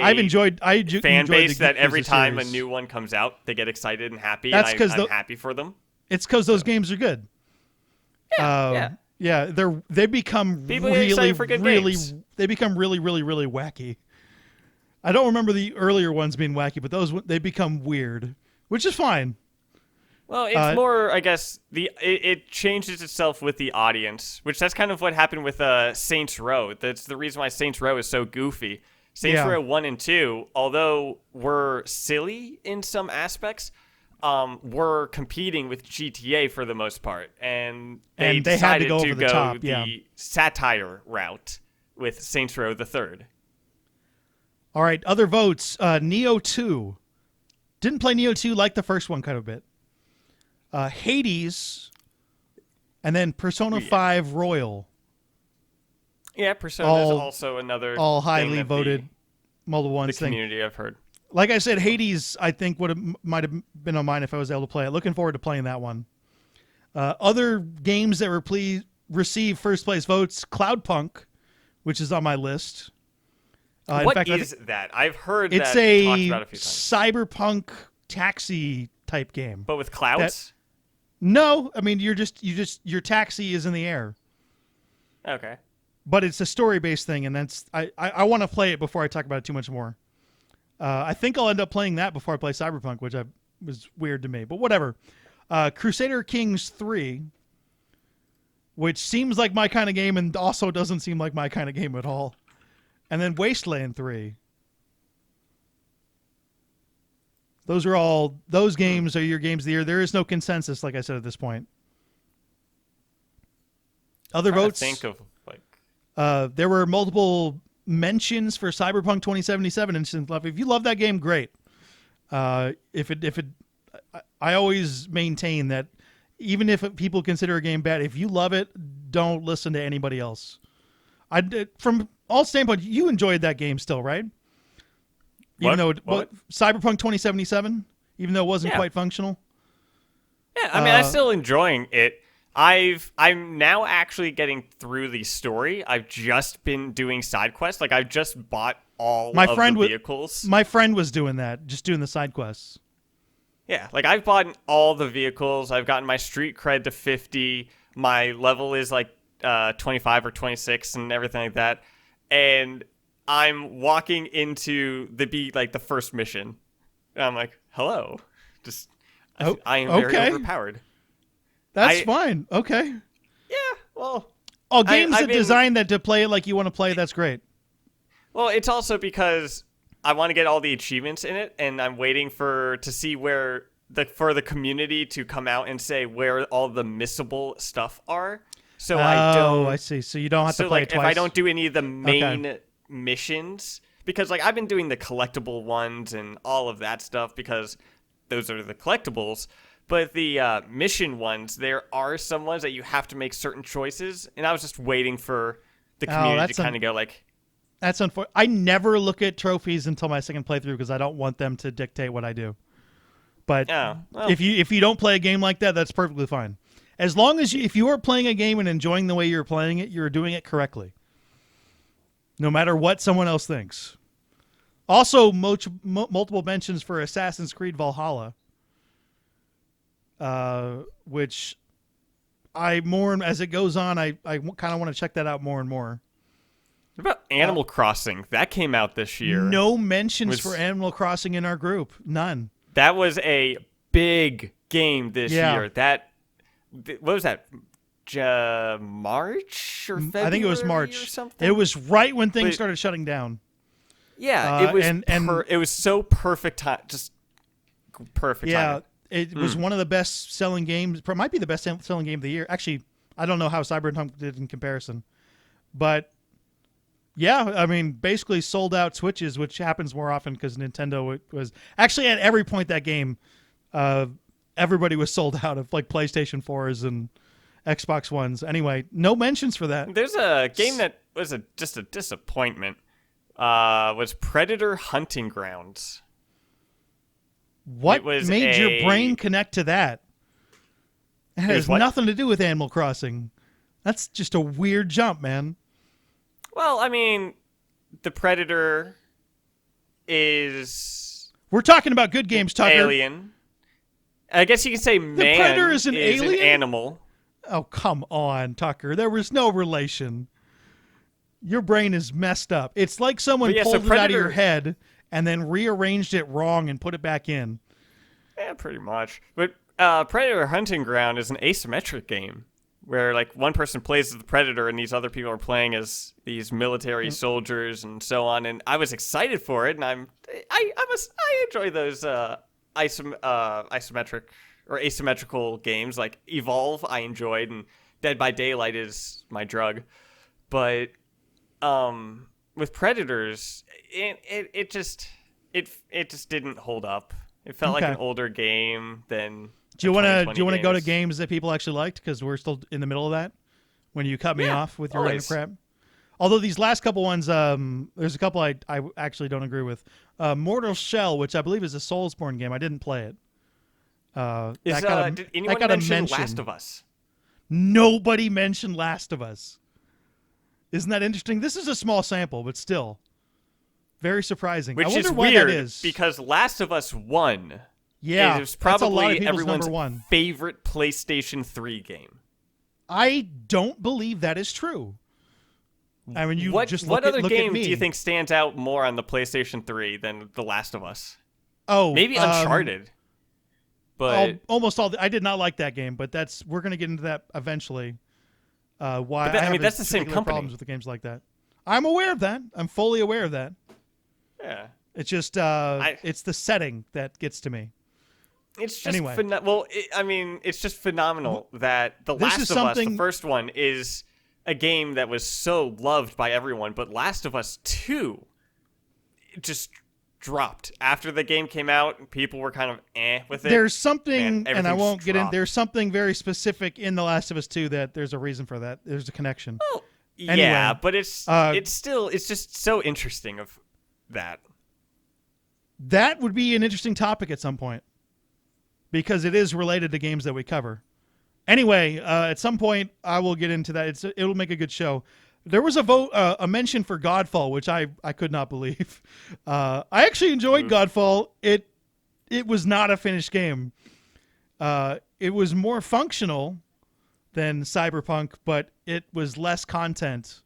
[SPEAKER 3] fan base that every time a new one comes out, they get excited and happy. That's because I'm happy for them.
[SPEAKER 2] It's because those games are good. Yeah, they become
[SPEAKER 3] People
[SPEAKER 2] really,
[SPEAKER 3] get excited for good games.
[SPEAKER 2] They become really, really, really wacky. I don't remember the earlier ones being wacky, but they become weird, which is fine.
[SPEAKER 3] Well, it's more, I guess, it changes itself with the audience, which that's kind of what happened with Saints Row. That's the reason why Saints Row is so goofy. Saints Row 1 and 2, although were silly in some aspects, were competing with GTA for the most part, and they decided
[SPEAKER 2] had to go
[SPEAKER 3] the satire route with Saints Row the Third.
[SPEAKER 2] All right, other votes. Neo 2. Didn't play Neo 2, like the first one kind of a bit. Hades, and then Persona 5 Royal.
[SPEAKER 3] Yeah, Persona is also another
[SPEAKER 2] all highly voted mobile ones.
[SPEAKER 3] The community I've heard.
[SPEAKER 2] Like I said, Hades I think might have been on mine if I was able to play it. Looking forward to playing that one. Other games that receive first place votes: Cloudpunk, which is on my list.
[SPEAKER 3] What is that? I've heard
[SPEAKER 2] it's
[SPEAKER 3] that talked about a few times.
[SPEAKER 2] Cyberpunk taxi type game,
[SPEAKER 3] but with clouds.
[SPEAKER 2] No, I mean your taxi is in the air.
[SPEAKER 3] Okay.
[SPEAKER 2] But it's a story-based thing, and that's I want to play it before I talk about it too much more. I think I'll end up playing that before I play Cyberpunk, which was weird to me, but whatever. Crusader Kings 3, which seems like my kind of game and also doesn't seem like my kind of game at all. And then Wasteland 3. Those games are your games of the year. There is no consensus, like I said at this point. Other votes.
[SPEAKER 3] Think of
[SPEAKER 2] there were multiple mentions for Cyberpunk 2077 Instant Love. If you love that game, great. I always maintain that even if people consider a game bad, if you love it, don't listen to anybody else. From all standpoints, you enjoyed that game still, right? Even though Cyberpunk 2077, even though it wasn't quite functional.
[SPEAKER 3] Yeah, I mean, I'm still enjoying it. I'm now actually getting through the story. I've just been doing side quests. Like I've just bought all of the vehicles.
[SPEAKER 2] My friend was doing that, just doing the side quests.
[SPEAKER 3] Yeah, like I've bought all the vehicles. I've gotten my street cred to 50. My level is like 25 or 26 and everything like that. And I'm walking into the first mission. And I'm like, hello. I am very overpowered.
[SPEAKER 2] That's fine. Okay.
[SPEAKER 3] Yeah, well.
[SPEAKER 2] Oh, games that design that to play it like you want to play, that's great.
[SPEAKER 3] Well, it's also because I want to get all the achievements in it, and I'm waiting to see for the community to come out and say where all the missable stuff are. So I
[SPEAKER 2] see. So you don't have to play it twice.
[SPEAKER 3] If I don't do any of the main missions, because like I've been doing the collectible ones and all of that stuff because those are the collectibles. But the mission ones, there are some ones that you have to make certain choices, and I was just waiting for the community to kind of go like.
[SPEAKER 2] That's unfortunate. I never look at trophies until my second playthrough because I don't want them to dictate what I do. But if you don't play a game like that, that's perfectly fine. As long as if you are playing a game and enjoying the way you're playing it, you're doing it correctly. No matter what someone else thinks. Also, multiple mentions for Assassin's Creed Valhalla. Which as it goes on, I kind of want to check that out more and more.
[SPEAKER 3] What about Animal Crossing? That came out this year.
[SPEAKER 2] No mentions for Animal Crossing in our group. None.
[SPEAKER 3] That was a big game this year. What was that? March or February?
[SPEAKER 2] I think it was March.
[SPEAKER 3] Or something?
[SPEAKER 2] It was right when things started shutting down.
[SPEAKER 3] Yeah, it was. It was so perfect time. Just perfect time.
[SPEAKER 2] It was one of the best-selling games. Might be the best-selling game of the year. Actually, I don't know how Cyberpunk did in comparison. But, yeah, I mean, basically sold out Switches, which happens more often because Nintendo was... Actually, at every point that game, everybody was sold out of, like, PlayStation 4s and Xbox Ones. Anyway, no mentions for that.
[SPEAKER 3] There's a game that was just a disappointment. Was Predator Hunting Grounds.
[SPEAKER 2] What made your brain connect to that? It has nothing to do with Animal Crossing. That's just a weird jump, man.
[SPEAKER 3] Well, I mean, the Predator is...
[SPEAKER 2] We're talking about good games, Tucker.
[SPEAKER 3] Alien. I guess you can say man
[SPEAKER 2] the Predator is an alien?
[SPEAKER 3] An animal.
[SPEAKER 2] Oh, come on, Tucker. There was no relation. Your brain is messed up. It's like someone pulled it out of your head and then rearranged it wrong and put it back in.
[SPEAKER 3] Yeah, pretty much. But Predator Hunting Ground is an asymmetric game where like one person plays as the Predator and these other people are playing as these military soldiers and so on. And I was excited for it, and I enjoy those isometric or asymmetrical games like Evolve. I enjoyed, and Dead by Daylight is my drug. But with Predators, it just didn't hold up. It felt like an older game than.
[SPEAKER 2] Do you want to go to games that people actually liked? Because we're still in the middle of that. When you cut me off with your random crap. Although these last couple ones, there's a couple I actually don't agree with. Mortal Shell, which I believe is a Soulsborne game, I didn't play it.
[SPEAKER 3] Did anyone mention Last of Us?
[SPEAKER 2] Nobody mentioned Last of Us. Isn't that interesting? This is a small sample, but still. Very surprising.
[SPEAKER 3] Which
[SPEAKER 2] I wonder
[SPEAKER 3] is
[SPEAKER 2] why
[SPEAKER 3] weird,
[SPEAKER 2] that is.
[SPEAKER 3] Because Last of Us 1
[SPEAKER 2] is
[SPEAKER 3] probably everyone's favorite PlayStation 3 game.
[SPEAKER 2] I don't believe that is true. I mean, what
[SPEAKER 3] other game do you think stands out more on the PlayStation 3 than The Last of Us?
[SPEAKER 2] Oh,
[SPEAKER 3] maybe Uncharted. But
[SPEAKER 2] almost all. I did not like that game, but we're going to get into that eventually. Why?
[SPEAKER 3] That's the same company.
[SPEAKER 2] Problems with the games like that. I'm aware of that. I'm fully aware of that.
[SPEAKER 3] Yeah.
[SPEAKER 2] It's just it's the setting that gets to me.
[SPEAKER 3] It's just it's just phenomenal that The Last of Us, the first one, is a game that was so loved by everyone, but Last of Us 2 just dropped after the game came out. People were kind of with it.
[SPEAKER 2] There's something, and I won't get in. There's something very specific in The Last of Us 2 that there's a reason for that. There's a connection.
[SPEAKER 3] Well, anyway, yeah, but it's just so interesting of that.
[SPEAKER 2] That would be an interesting topic at some point because it is related to games that we cover. Anyway, at some point I will get into that. It'll make a good show. There was a mention for Godfall, which I could not believe. I actually enjoyed Godfall. It was not a finished game. It was more functional than Cyberpunk, but it was less content.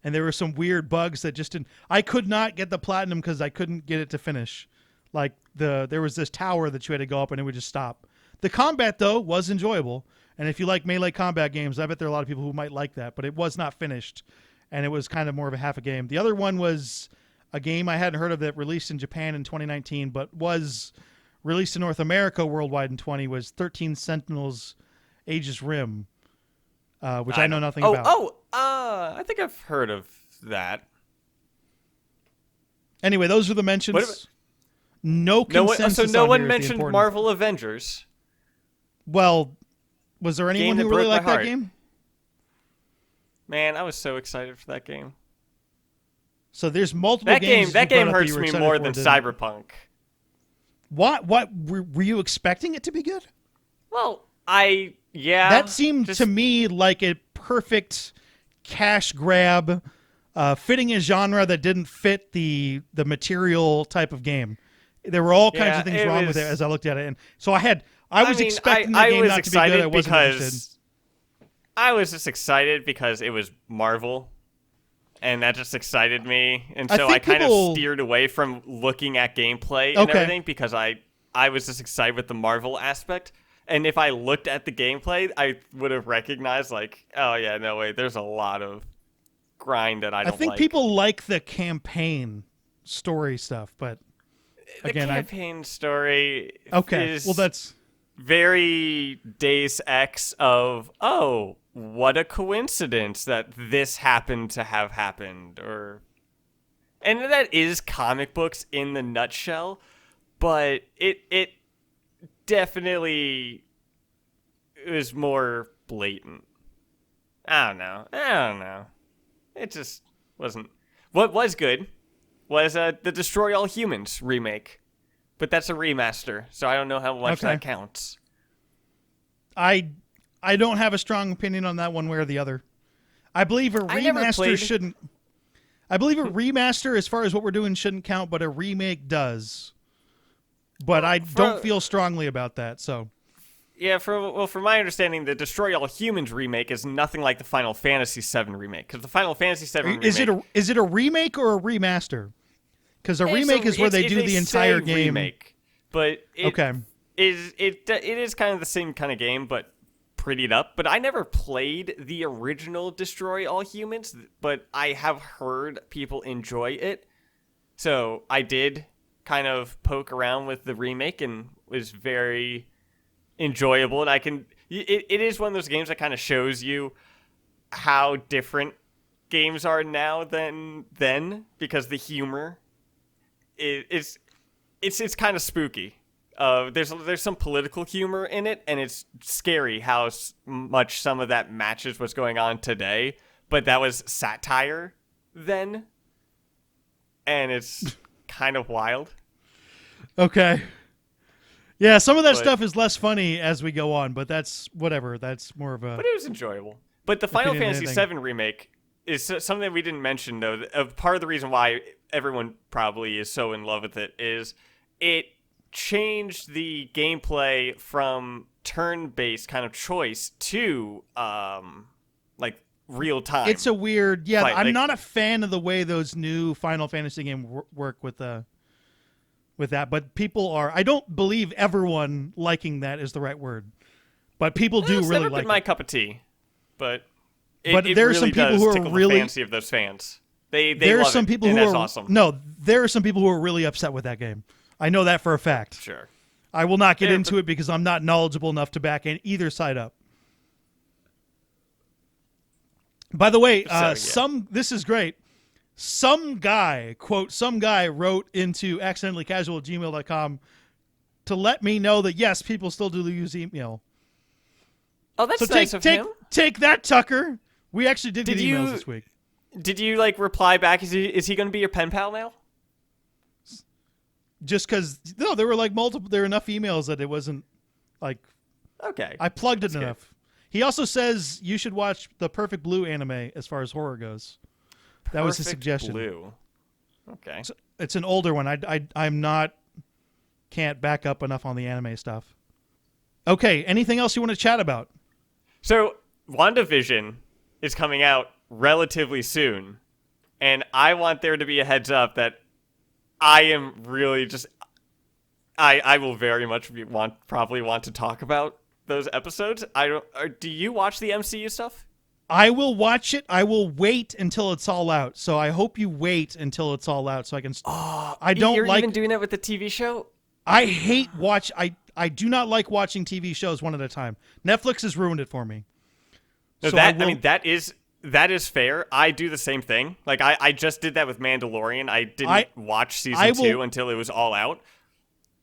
[SPEAKER 2] And there were some weird bugs that just didn't... I could not get the platinum because I couldn't get it to finish. Like, there was this tower that you had to go up and it would just stop. The combat, though, was enjoyable. And if you like melee combat games, I bet there are a lot of people who might like that. But it was not finished. And it was kind of more of a half a game. The other one was a game I hadn't heard of that released in Japan in 2019, but was released in North America worldwide in 20, was 13 Sentinels Aegis Rim, which I know nothing about.
[SPEAKER 3] I think I've heard of that.
[SPEAKER 2] Anyway, those are the mentions. No consensus.
[SPEAKER 3] So no
[SPEAKER 2] on
[SPEAKER 3] one
[SPEAKER 2] here
[SPEAKER 3] mentioned Marvel Avengers.
[SPEAKER 2] Well, was there anyone who really liked that game?
[SPEAKER 3] Man, I was so excited for that game.
[SPEAKER 2] So there's multiple games.
[SPEAKER 3] That game hurts me more than Cyberpunk.
[SPEAKER 2] What were you expecting it to be good?
[SPEAKER 3] Well,
[SPEAKER 2] that seemed to me like a perfect cash grab, fitting a genre that didn't fit the material type of game. There were all kinds of things wrong with it as I looked at it, and so I was expecting the game not to be good. I wasn't interested.
[SPEAKER 3] I was just excited because it was Marvel, and that just excited me, and so I kind of steered away from looking at gameplay and everything because I was just excited with the Marvel aspect. And if I looked at the gameplay, I would have recognized, like, oh yeah, no way, there's a lot of grind that I don't like.
[SPEAKER 2] I think people like the campaign story stuff, but again,
[SPEAKER 3] the campaign story is
[SPEAKER 2] well, that's
[SPEAKER 3] very Deus Ex of, oh, what a coincidence that this happened to have happened, and that is comic books in the nutshell, but it definitely was more blatant. I don't know. It just wasn't. What was good was the Destroy All Humans remake, but that's a remaster, so I don't know how much that counts.
[SPEAKER 2] I don't have a strong opinion on that one way or the other. I believe a remaster shouldn't. I believe a remaster, as far as what we're doing, shouldn't count, but a remake does. But I don't feel strongly about that. So,
[SPEAKER 3] yeah, from my understanding, the Destroy All Humans remake is nothing like the Final Fantasy VII remake, because the Final Fantasy VII remake
[SPEAKER 2] is it a remake or a remaster? Because a remake is where they do the entire game.
[SPEAKER 3] Remake, but it is kind of the same kind of game, but prettied up. But I never played the original Destroy All Humans, but I have heard people enjoy it, so I did kind of poke around with the remake and was very enjoyable. And it is one of those games that kind of shows you how different games are now than then, because the humor it's kind of spooky. There's some political humor in it, and it's scary how much some of that matches what's going on today, but that was satire then, and it's kind of wild.
[SPEAKER 2] Okay. Yeah, some of that stuff is less funny as we go on, but that's whatever. That's more of a...
[SPEAKER 3] But it was enjoyable. But the Final Fantasy VII remake is something we didn't mention, though. Part of the reason why everyone probably is so in love with it is it changed the gameplay from turn-based kind of choice to, like, real time.
[SPEAKER 2] It's a weird... Yeah,
[SPEAKER 3] fight.
[SPEAKER 2] I'm not a fan of the way those new Final Fantasy games work with that, but people are... I don't believe everyone liking that is the right word, but people do really like it. It's never been
[SPEAKER 3] my cup of tea, but
[SPEAKER 2] there are
[SPEAKER 3] really
[SPEAKER 2] some people who are really...
[SPEAKER 3] the fancy of those fans. They
[SPEAKER 2] there
[SPEAKER 3] love
[SPEAKER 2] are some
[SPEAKER 3] it,
[SPEAKER 2] people
[SPEAKER 3] and
[SPEAKER 2] who
[SPEAKER 3] that's
[SPEAKER 2] are
[SPEAKER 3] awesome.
[SPEAKER 2] No, there are some people who are really upset with that game. I know that for a fact.
[SPEAKER 3] Sure.
[SPEAKER 2] I will not get into it because I'm not knowledgeable enough to back either side up. By the way, this is great. Some guy, quote, some guy wrote into accidentallycasual@gmail.com to let me know that, yes, people still do use email.
[SPEAKER 3] Oh, that's nice of him.
[SPEAKER 2] Take that, Tucker. We actually did get emails this week.
[SPEAKER 3] Did you, like, reply back? Is he going to be your pen pal now?
[SPEAKER 2] Just because, no, there were, like, multiple, there were enough emails that it wasn't, like...
[SPEAKER 3] Okay.
[SPEAKER 2] I plugged it enough. He also says you should watch the Perfect Blue anime as far as horror goes. That was his suggestion.
[SPEAKER 3] Blue. Okay.
[SPEAKER 2] It's an older one. Can't back up enough on the anime stuff. Okay, anything else you want to chat about?
[SPEAKER 3] So, WandaVision is coming out relatively soon, and I want there to be a heads up that I am really just... I will very much probably want to talk about those episodes. Do you watch the MCU stuff?
[SPEAKER 2] I will watch it. I will wait until it's all out. So I hope you wait until it's all out so I can...
[SPEAKER 3] You're even doing that with the TV show?
[SPEAKER 2] I hate watch... I do not like watching TV shows one at a time. Netflix has ruined it for me.
[SPEAKER 3] No,
[SPEAKER 2] So
[SPEAKER 3] that is fair. I do the same thing. Like I just did that with Mandalorian. I didn't watch season 2 until it was all out.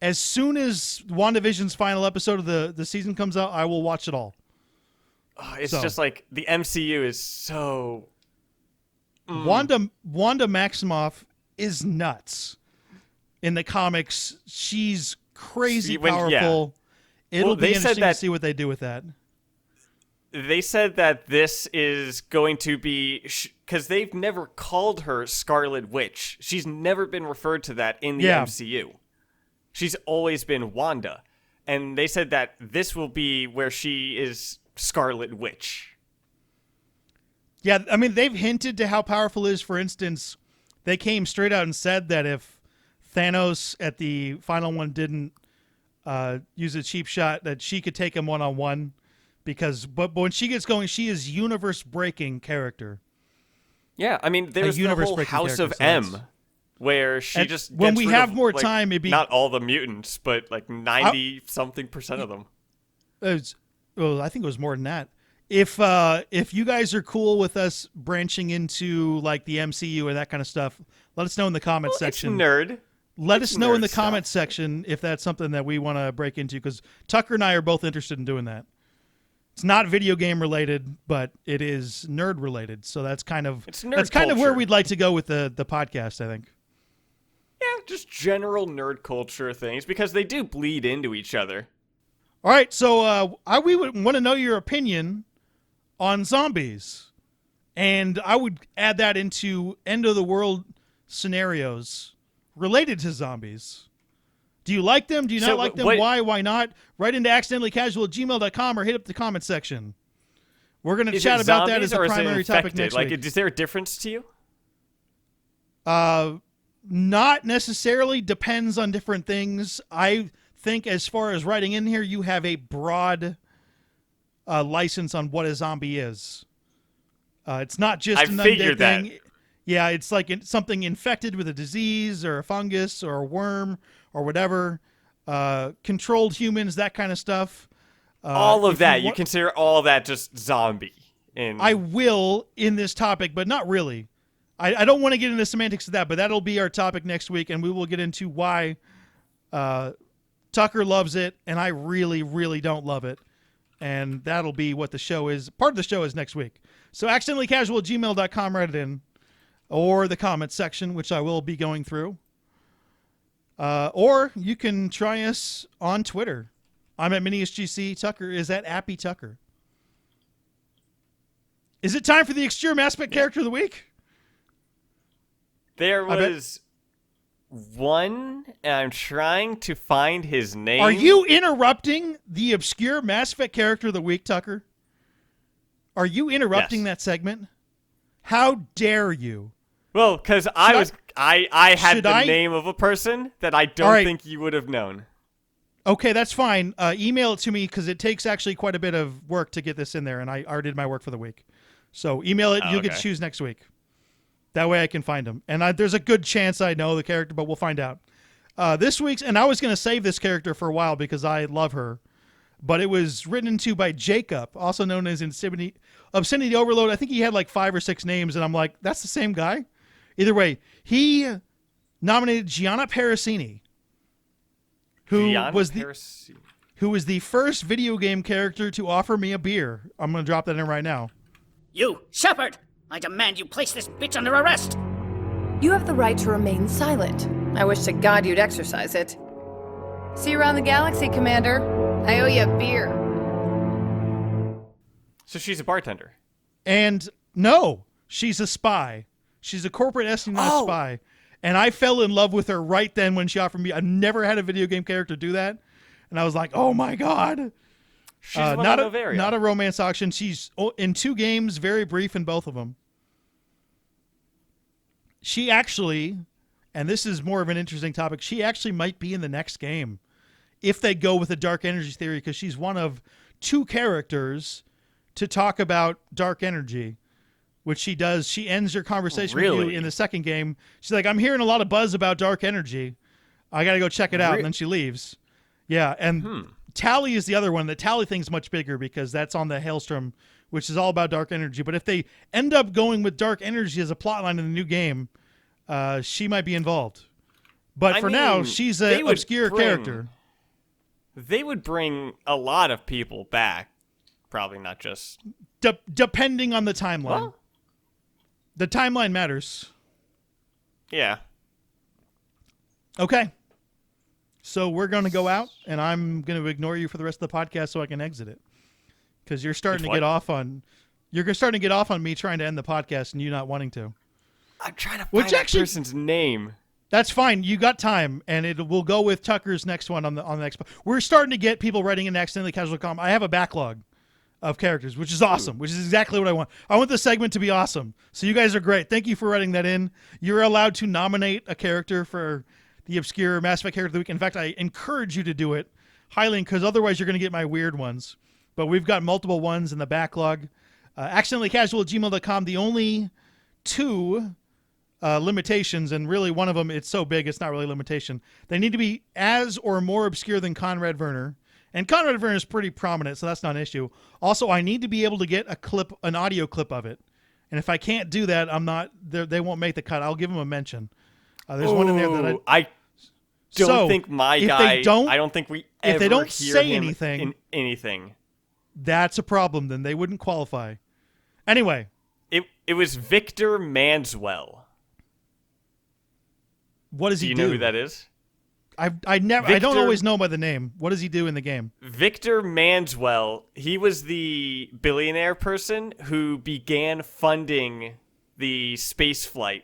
[SPEAKER 2] As soon as WandaVision's final episode of the season comes out, I will watch it all.
[SPEAKER 3] It's just like the MCU is so...
[SPEAKER 2] Wanda Maximoff is nuts. In the comics, she's crazy powerful. It'll be interesting to see what they do with that.
[SPEAKER 3] They said that this is going to be... Because they've never called her Scarlet Witch. She's never been referred to that in the MCU. She's always been Wanda. And they said that this will be where she is Scarlet Witch.
[SPEAKER 2] Yeah, I mean, they've hinted to how powerful it is. For instance, they came straight out and said that if Thanos at the final one didn't use a cheap shot, that she could take him one-on-one. But when she gets going, she is universe-breaking character.
[SPEAKER 3] Yeah, I mean, there's the whole House of M, where she just gets
[SPEAKER 2] when we
[SPEAKER 3] rid
[SPEAKER 2] have
[SPEAKER 3] of,
[SPEAKER 2] more
[SPEAKER 3] like,
[SPEAKER 2] time, it'd be
[SPEAKER 3] not all the mutants, but like 90-something% of them.
[SPEAKER 2] I think it was more than that. If you guys are cool with us branching into like the MCU or that kind of stuff, let us know in the comments section. Let us know in the comments section if that's something that we want to break into, because Tucker and I are both interested in doing that. It's not video game related, but it is nerd related. So that's kind of where we'd like to go with the podcast, I think.
[SPEAKER 3] Yeah, just general nerd culture things, because they do bleed into each other.
[SPEAKER 2] All right, so we would want to know your opinion on zombies, and I would add that into end of the world scenarios related to zombies. Do you like them? Do you not like them? Why? Why not? Write into accidentallcasual@gmail.com or hit up the comment section. We're going to chat about that as a primary topic next week.
[SPEAKER 3] Is there a difference to you?
[SPEAKER 2] Not necessarily. Depends on different things. I think as far as writing in here, you have a broad license on what a zombie is. It's not just an undead thing. That. Yeah, it's like something infected with a disease or a fungus or a worm or whatever. Controlled humans, that kind of stuff.
[SPEAKER 3] All of that. You consider all of that just zombie.
[SPEAKER 2] I will in this topic, but not really. I don't want to get into semantics of that, but that'll be our topic next week, and we will get into why Tucker loves it, and I really, really don't love it. And that'll be what the show is. Part of the show is next week. So accidentallcasual@gmail.com, write it in. Or the comments section, which I will be going through. Or you can try us on Twitter. I'm at MiniusGC. Tucker is at Appy Tucker. Is it time for the Extreme Aspect Character of the Week?
[SPEAKER 3] There was one, and I'm trying to find his name.
[SPEAKER 2] Are you interrupting the Obscure Mass Effect Character of the Week, Tucker? Are you interrupting that segment? How dare you?
[SPEAKER 3] Well, because I had the name of a person that I don't think you would have known.
[SPEAKER 2] Okay, that's fine. Email it to me, because it takes actually quite a bit of work to get this in there, and I already did my work for the week. So email it. You'll get to choose next week. That way I can find them. And there's a good chance I know the character, but we'll find out. This week's, and I was going to save this character for a while because I love her, but it was written into by Jacob, also known as Obscenity Overload. I think he had like 5 or 6 names, and I'm like, that's the same guy? Either way, he nominated Gianna Parasini, who was the first video game character to offer me a beer. I'm going to drop that in right now.
[SPEAKER 4] You, Shepard! I demand you place this bitch under arrest!
[SPEAKER 5] You have the right to remain silent. I wish to God you'd exercise it. See you around the galaxy, Commander. I owe you a beer.
[SPEAKER 3] So she's a bartender.
[SPEAKER 2] And no, she's a spy. She's a corporate espionage spy. And I fell in love with her right then when she offered me. I've never had a video game character do that. And I was like, oh my God.
[SPEAKER 3] She's one of Novaria.
[SPEAKER 2] Not a romance auction. She's in 2 games, very brief in both of them. She actually, and this is more of an interesting topic, she actually might be in the next game if they go with the dark energy theory, because she's one of 2 characters to talk about dark energy, which she does. She ends her conversation with you in the second game. She's like, I'm hearing a lot of buzz about dark energy. I got to go check it out. And then she leaves. Yeah, and Tally is the other one. The Tally thing's much bigger because that's on the Hailstrom, which is all about dark energy. But if they end up going with dark energy as a plotline in the new game, she might be involved. But for now, she's an obscure character.
[SPEAKER 3] They would bring a lot of people back. Probably not just...
[SPEAKER 2] depending on the timeline. Well, the timeline matters.
[SPEAKER 3] Yeah.
[SPEAKER 2] Okay. So we're going to go out, and I'm going to ignore you for the rest of the podcast so I can exit it. Because you're starting to get off on... You're starting to get off on me trying to end the podcast and you not wanting to.
[SPEAKER 3] I'm trying to find that person's name.
[SPEAKER 2] That's fine. You got time, and we'll go with Tucker's next one on the next... We're starting to get people writing in accidentally casual com. I have a backlog of characters, which is awesome, which is exactly what I want. I want the segment to be awesome. So you guys are great. Thank you for writing that in. You're allowed to nominate a character for the obscure Mass Effect character of the week. In fact, I encourage you to do it highly, because otherwise you're going to get my weird ones. But we've got multiple ones in the backlog. Accidentallycasual@gmail.com. The only 2 limitations, and really one of them, it's so big it's not really a limitation. They need to be as or more obscure than Conrad Werner. And Conrad Werner is pretty prominent, so that's not an issue. Also, I need to be able to get an audio clip of it. And if I can't do that, they won't make the cut. I'll give them a mention. There's one in there that
[SPEAKER 3] I don't think my guy... I don't think we ever
[SPEAKER 2] if they don't
[SPEAKER 3] hear
[SPEAKER 2] say
[SPEAKER 3] him
[SPEAKER 2] anything,
[SPEAKER 3] in anything.
[SPEAKER 2] That's a problem. Then they wouldn't qualify. Anyway.
[SPEAKER 3] It was Victor Manswell.
[SPEAKER 2] What does he do?
[SPEAKER 3] Do you know who that is?
[SPEAKER 2] I don't always know by the name. What does he do in the game?
[SPEAKER 3] Victor Manswell, he was the billionaire person who began funding the spaceflight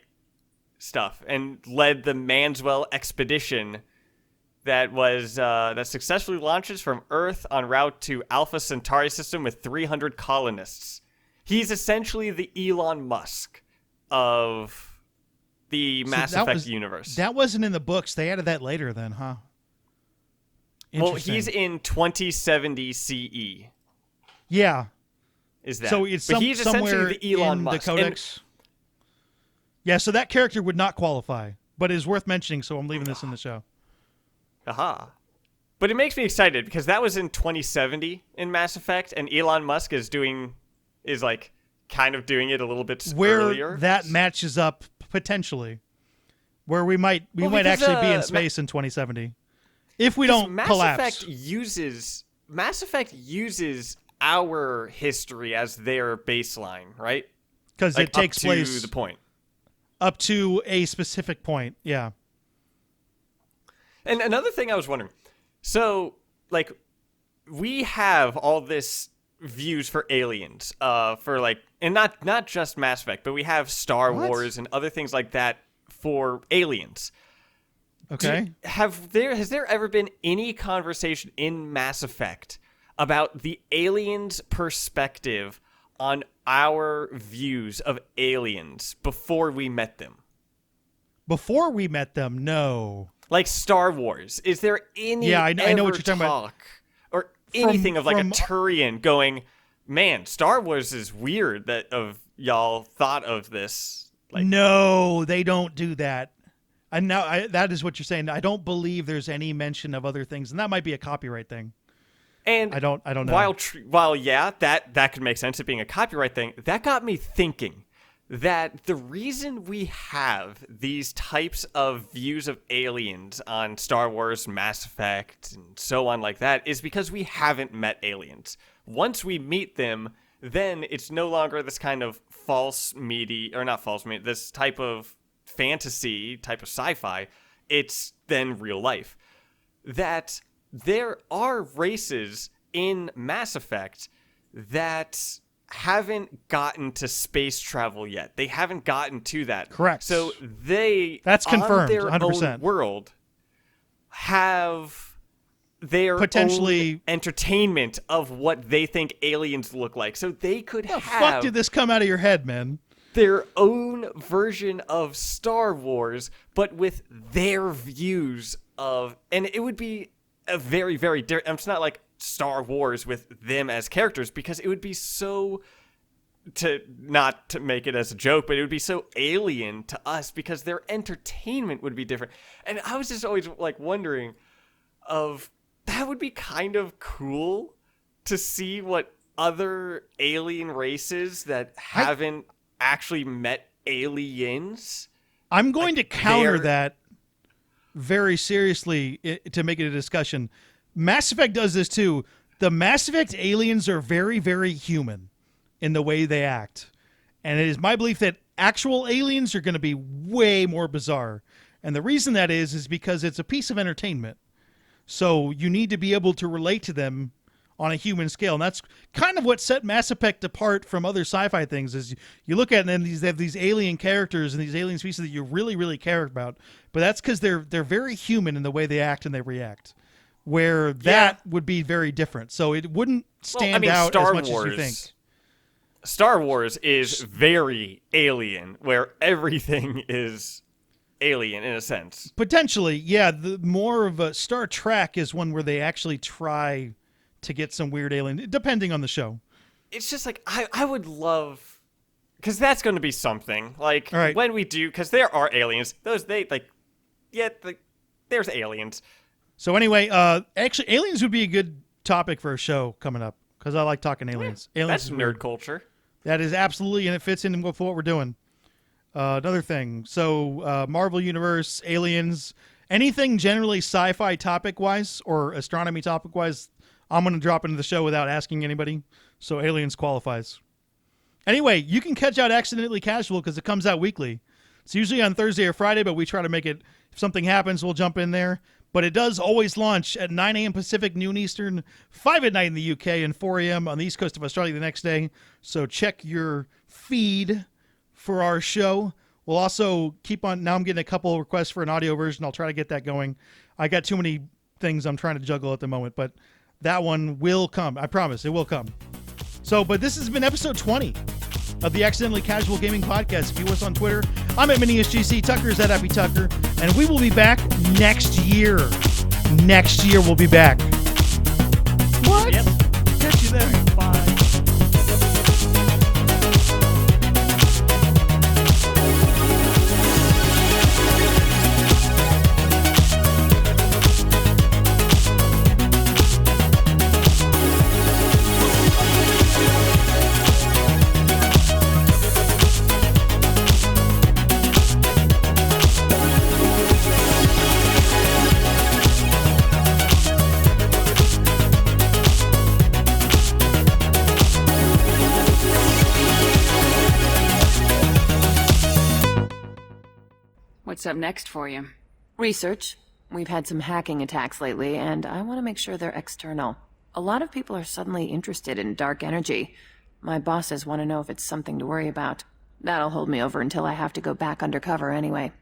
[SPEAKER 3] stuff and led the Manswell expedition that successfully launches from Earth en route to Alpha Centauri system with 300 colonists. He's essentially the Elon Musk of the Mass Effect universe.
[SPEAKER 2] That wasn't in the books. They added that later then, huh?
[SPEAKER 3] Well, he's in 2070 CE.
[SPEAKER 2] Yeah.
[SPEAKER 3] Is that?
[SPEAKER 2] So it's
[SPEAKER 3] he's
[SPEAKER 2] somewhere
[SPEAKER 3] essentially the Elon
[SPEAKER 2] in
[SPEAKER 3] Musk.
[SPEAKER 2] the codex. Yeah, so that character would not qualify, but is worth mentioning, so I'm leaving this in the show.
[SPEAKER 3] Aha. But it makes me excited because that was in 2070 in Mass Effect, and Elon Musk is kind of doing it a little bit earlier.
[SPEAKER 2] Where that matches up potentially, where we might actually be in space in 2070 if we don't collapse.
[SPEAKER 3] Mass Effect uses our history as their baseline, right?
[SPEAKER 2] Because it takes place
[SPEAKER 3] to the point,
[SPEAKER 2] up to a specific point. Yeah.
[SPEAKER 3] And another thing I was wondering, so we have all this views for aliens, and not just Mass Effect, but we have Star Wars and other things like that for aliens.
[SPEAKER 2] Okay.
[SPEAKER 3] Has there ever been any conversation in Mass Effect about the aliens' perspective on our views of aliens before we met them?
[SPEAKER 2] Before we met them, no.
[SPEAKER 3] Like Star Wars, is there any?
[SPEAKER 2] Yeah, I know what you're talking about.
[SPEAKER 3] Or anything of a Turian going, man, Star Wars is weird that y'all thought of this.
[SPEAKER 2] No, they don't do that. And now that is what you're saying. I don't believe there's any mention of other things, and that might be a copyright thing.
[SPEAKER 3] And
[SPEAKER 2] I don't know.
[SPEAKER 3] While yeah, that could make sense, it being a copyright thing, that got me thinking that the reason we have these types of views of aliens on Star Wars, Mass Effect, and so on like that is because we haven't met aliens. Once we meet them, then it's no longer this kind of this type of fantasy, type of sci-fi. It's then real life. That there are races in Mass Effect that haven't gotten to space travel yet. They haven't gotten to that.
[SPEAKER 2] Correct.
[SPEAKER 3] So that's
[SPEAKER 2] confirmed,
[SPEAKER 3] on their
[SPEAKER 2] 100%.
[SPEAKER 3] own world have their
[SPEAKER 2] Potentially
[SPEAKER 3] own entertainment of what they think aliens look like. So they could
[SPEAKER 2] the
[SPEAKER 3] have
[SPEAKER 2] fuck did this come out of your head, man?
[SPEAKER 3] their own version of Star Wars, but with their views of, and it would be a very, very different. It's not like Star Wars with them as characters, because it would be so, not to make it as a joke, but it would be so alien to us because their entertainment would be different. And I was just always like wondering that would be kind of cool to see what other alien races that haven't actually met aliens.
[SPEAKER 2] I'm going to counter that very seriously to make it a discussion. Mass Effect does this too. The Mass Effect aliens are very, very human in the way they act. And it is my belief that actual aliens are going to be way more bizarre. And the reason that is because it's a piece of entertainment. So you need to be able to relate to them on a human scale. And that's kind of what set Mass Effect apart from other sci-fi things, is you look at it and they have these alien characters and these alien species that you really, really care about. But that's because they're very human in the way they act and they react. Where that would be very different. So it wouldn't stand out
[SPEAKER 3] Star
[SPEAKER 2] as much
[SPEAKER 3] Wars,
[SPEAKER 2] as you think.
[SPEAKER 3] Star Wars is very alien, where everything is alien in a sense.
[SPEAKER 2] Potentially, yeah. The more of a Star Trek is one where they actually try to get some weird alien, depending on the show.
[SPEAKER 3] It's just like, I would love, because that's going to be something. Like,
[SPEAKER 2] right.
[SPEAKER 3] When we do, because there are aliens. There's aliens.
[SPEAKER 2] So anyway, actually, aliens would be a good topic for a show coming up, because I like talking aliens.
[SPEAKER 3] Yeah,
[SPEAKER 2] aliens
[SPEAKER 3] that's
[SPEAKER 2] is
[SPEAKER 3] nerd
[SPEAKER 2] weird.
[SPEAKER 3] culture.
[SPEAKER 2] That is absolutely, and it fits in with what we're doing. Another thing, so Marvel Universe, aliens, anything generally sci-fi topic-wise or astronomy topic-wise, I'm going to drop into the show without asking anybody, so aliens qualifies. Anyway, you can catch out Accidentally Casual because it comes out weekly. It's usually on Thursday or Friday, but we try to make it, if something happens, we'll jump in there. But it does always launch at 9 a.m. Pacific, noon Eastern, 5 at night in the UK, and 4 a.m. on the East Coast of Australia the next day. So check your feed for our show. We'll also keep on, now I'm getting a couple requests for an audio version. I'll try to get that going. I got too many things I'm trying to juggle at the moment, but that one will come. I promise, it will come. So, but this has been episode 20 of the Accidentally Casual Gaming Podcast. If you watch on Twitter, I'm at MiniusGC. Tucker is at Happy Tucker. And we will be back next year. Next year we'll be back. What?
[SPEAKER 6] Yep.
[SPEAKER 2] Catch you then.
[SPEAKER 6] Bye.
[SPEAKER 1] What's up next for you?
[SPEAKER 5] Research. We've had some hacking attacks lately, and I want to make sure they're external. A lot of people are suddenly interested in dark energy. My bosses want to know if it's something to worry about. That'll hold me over until I have to go back undercover anyway.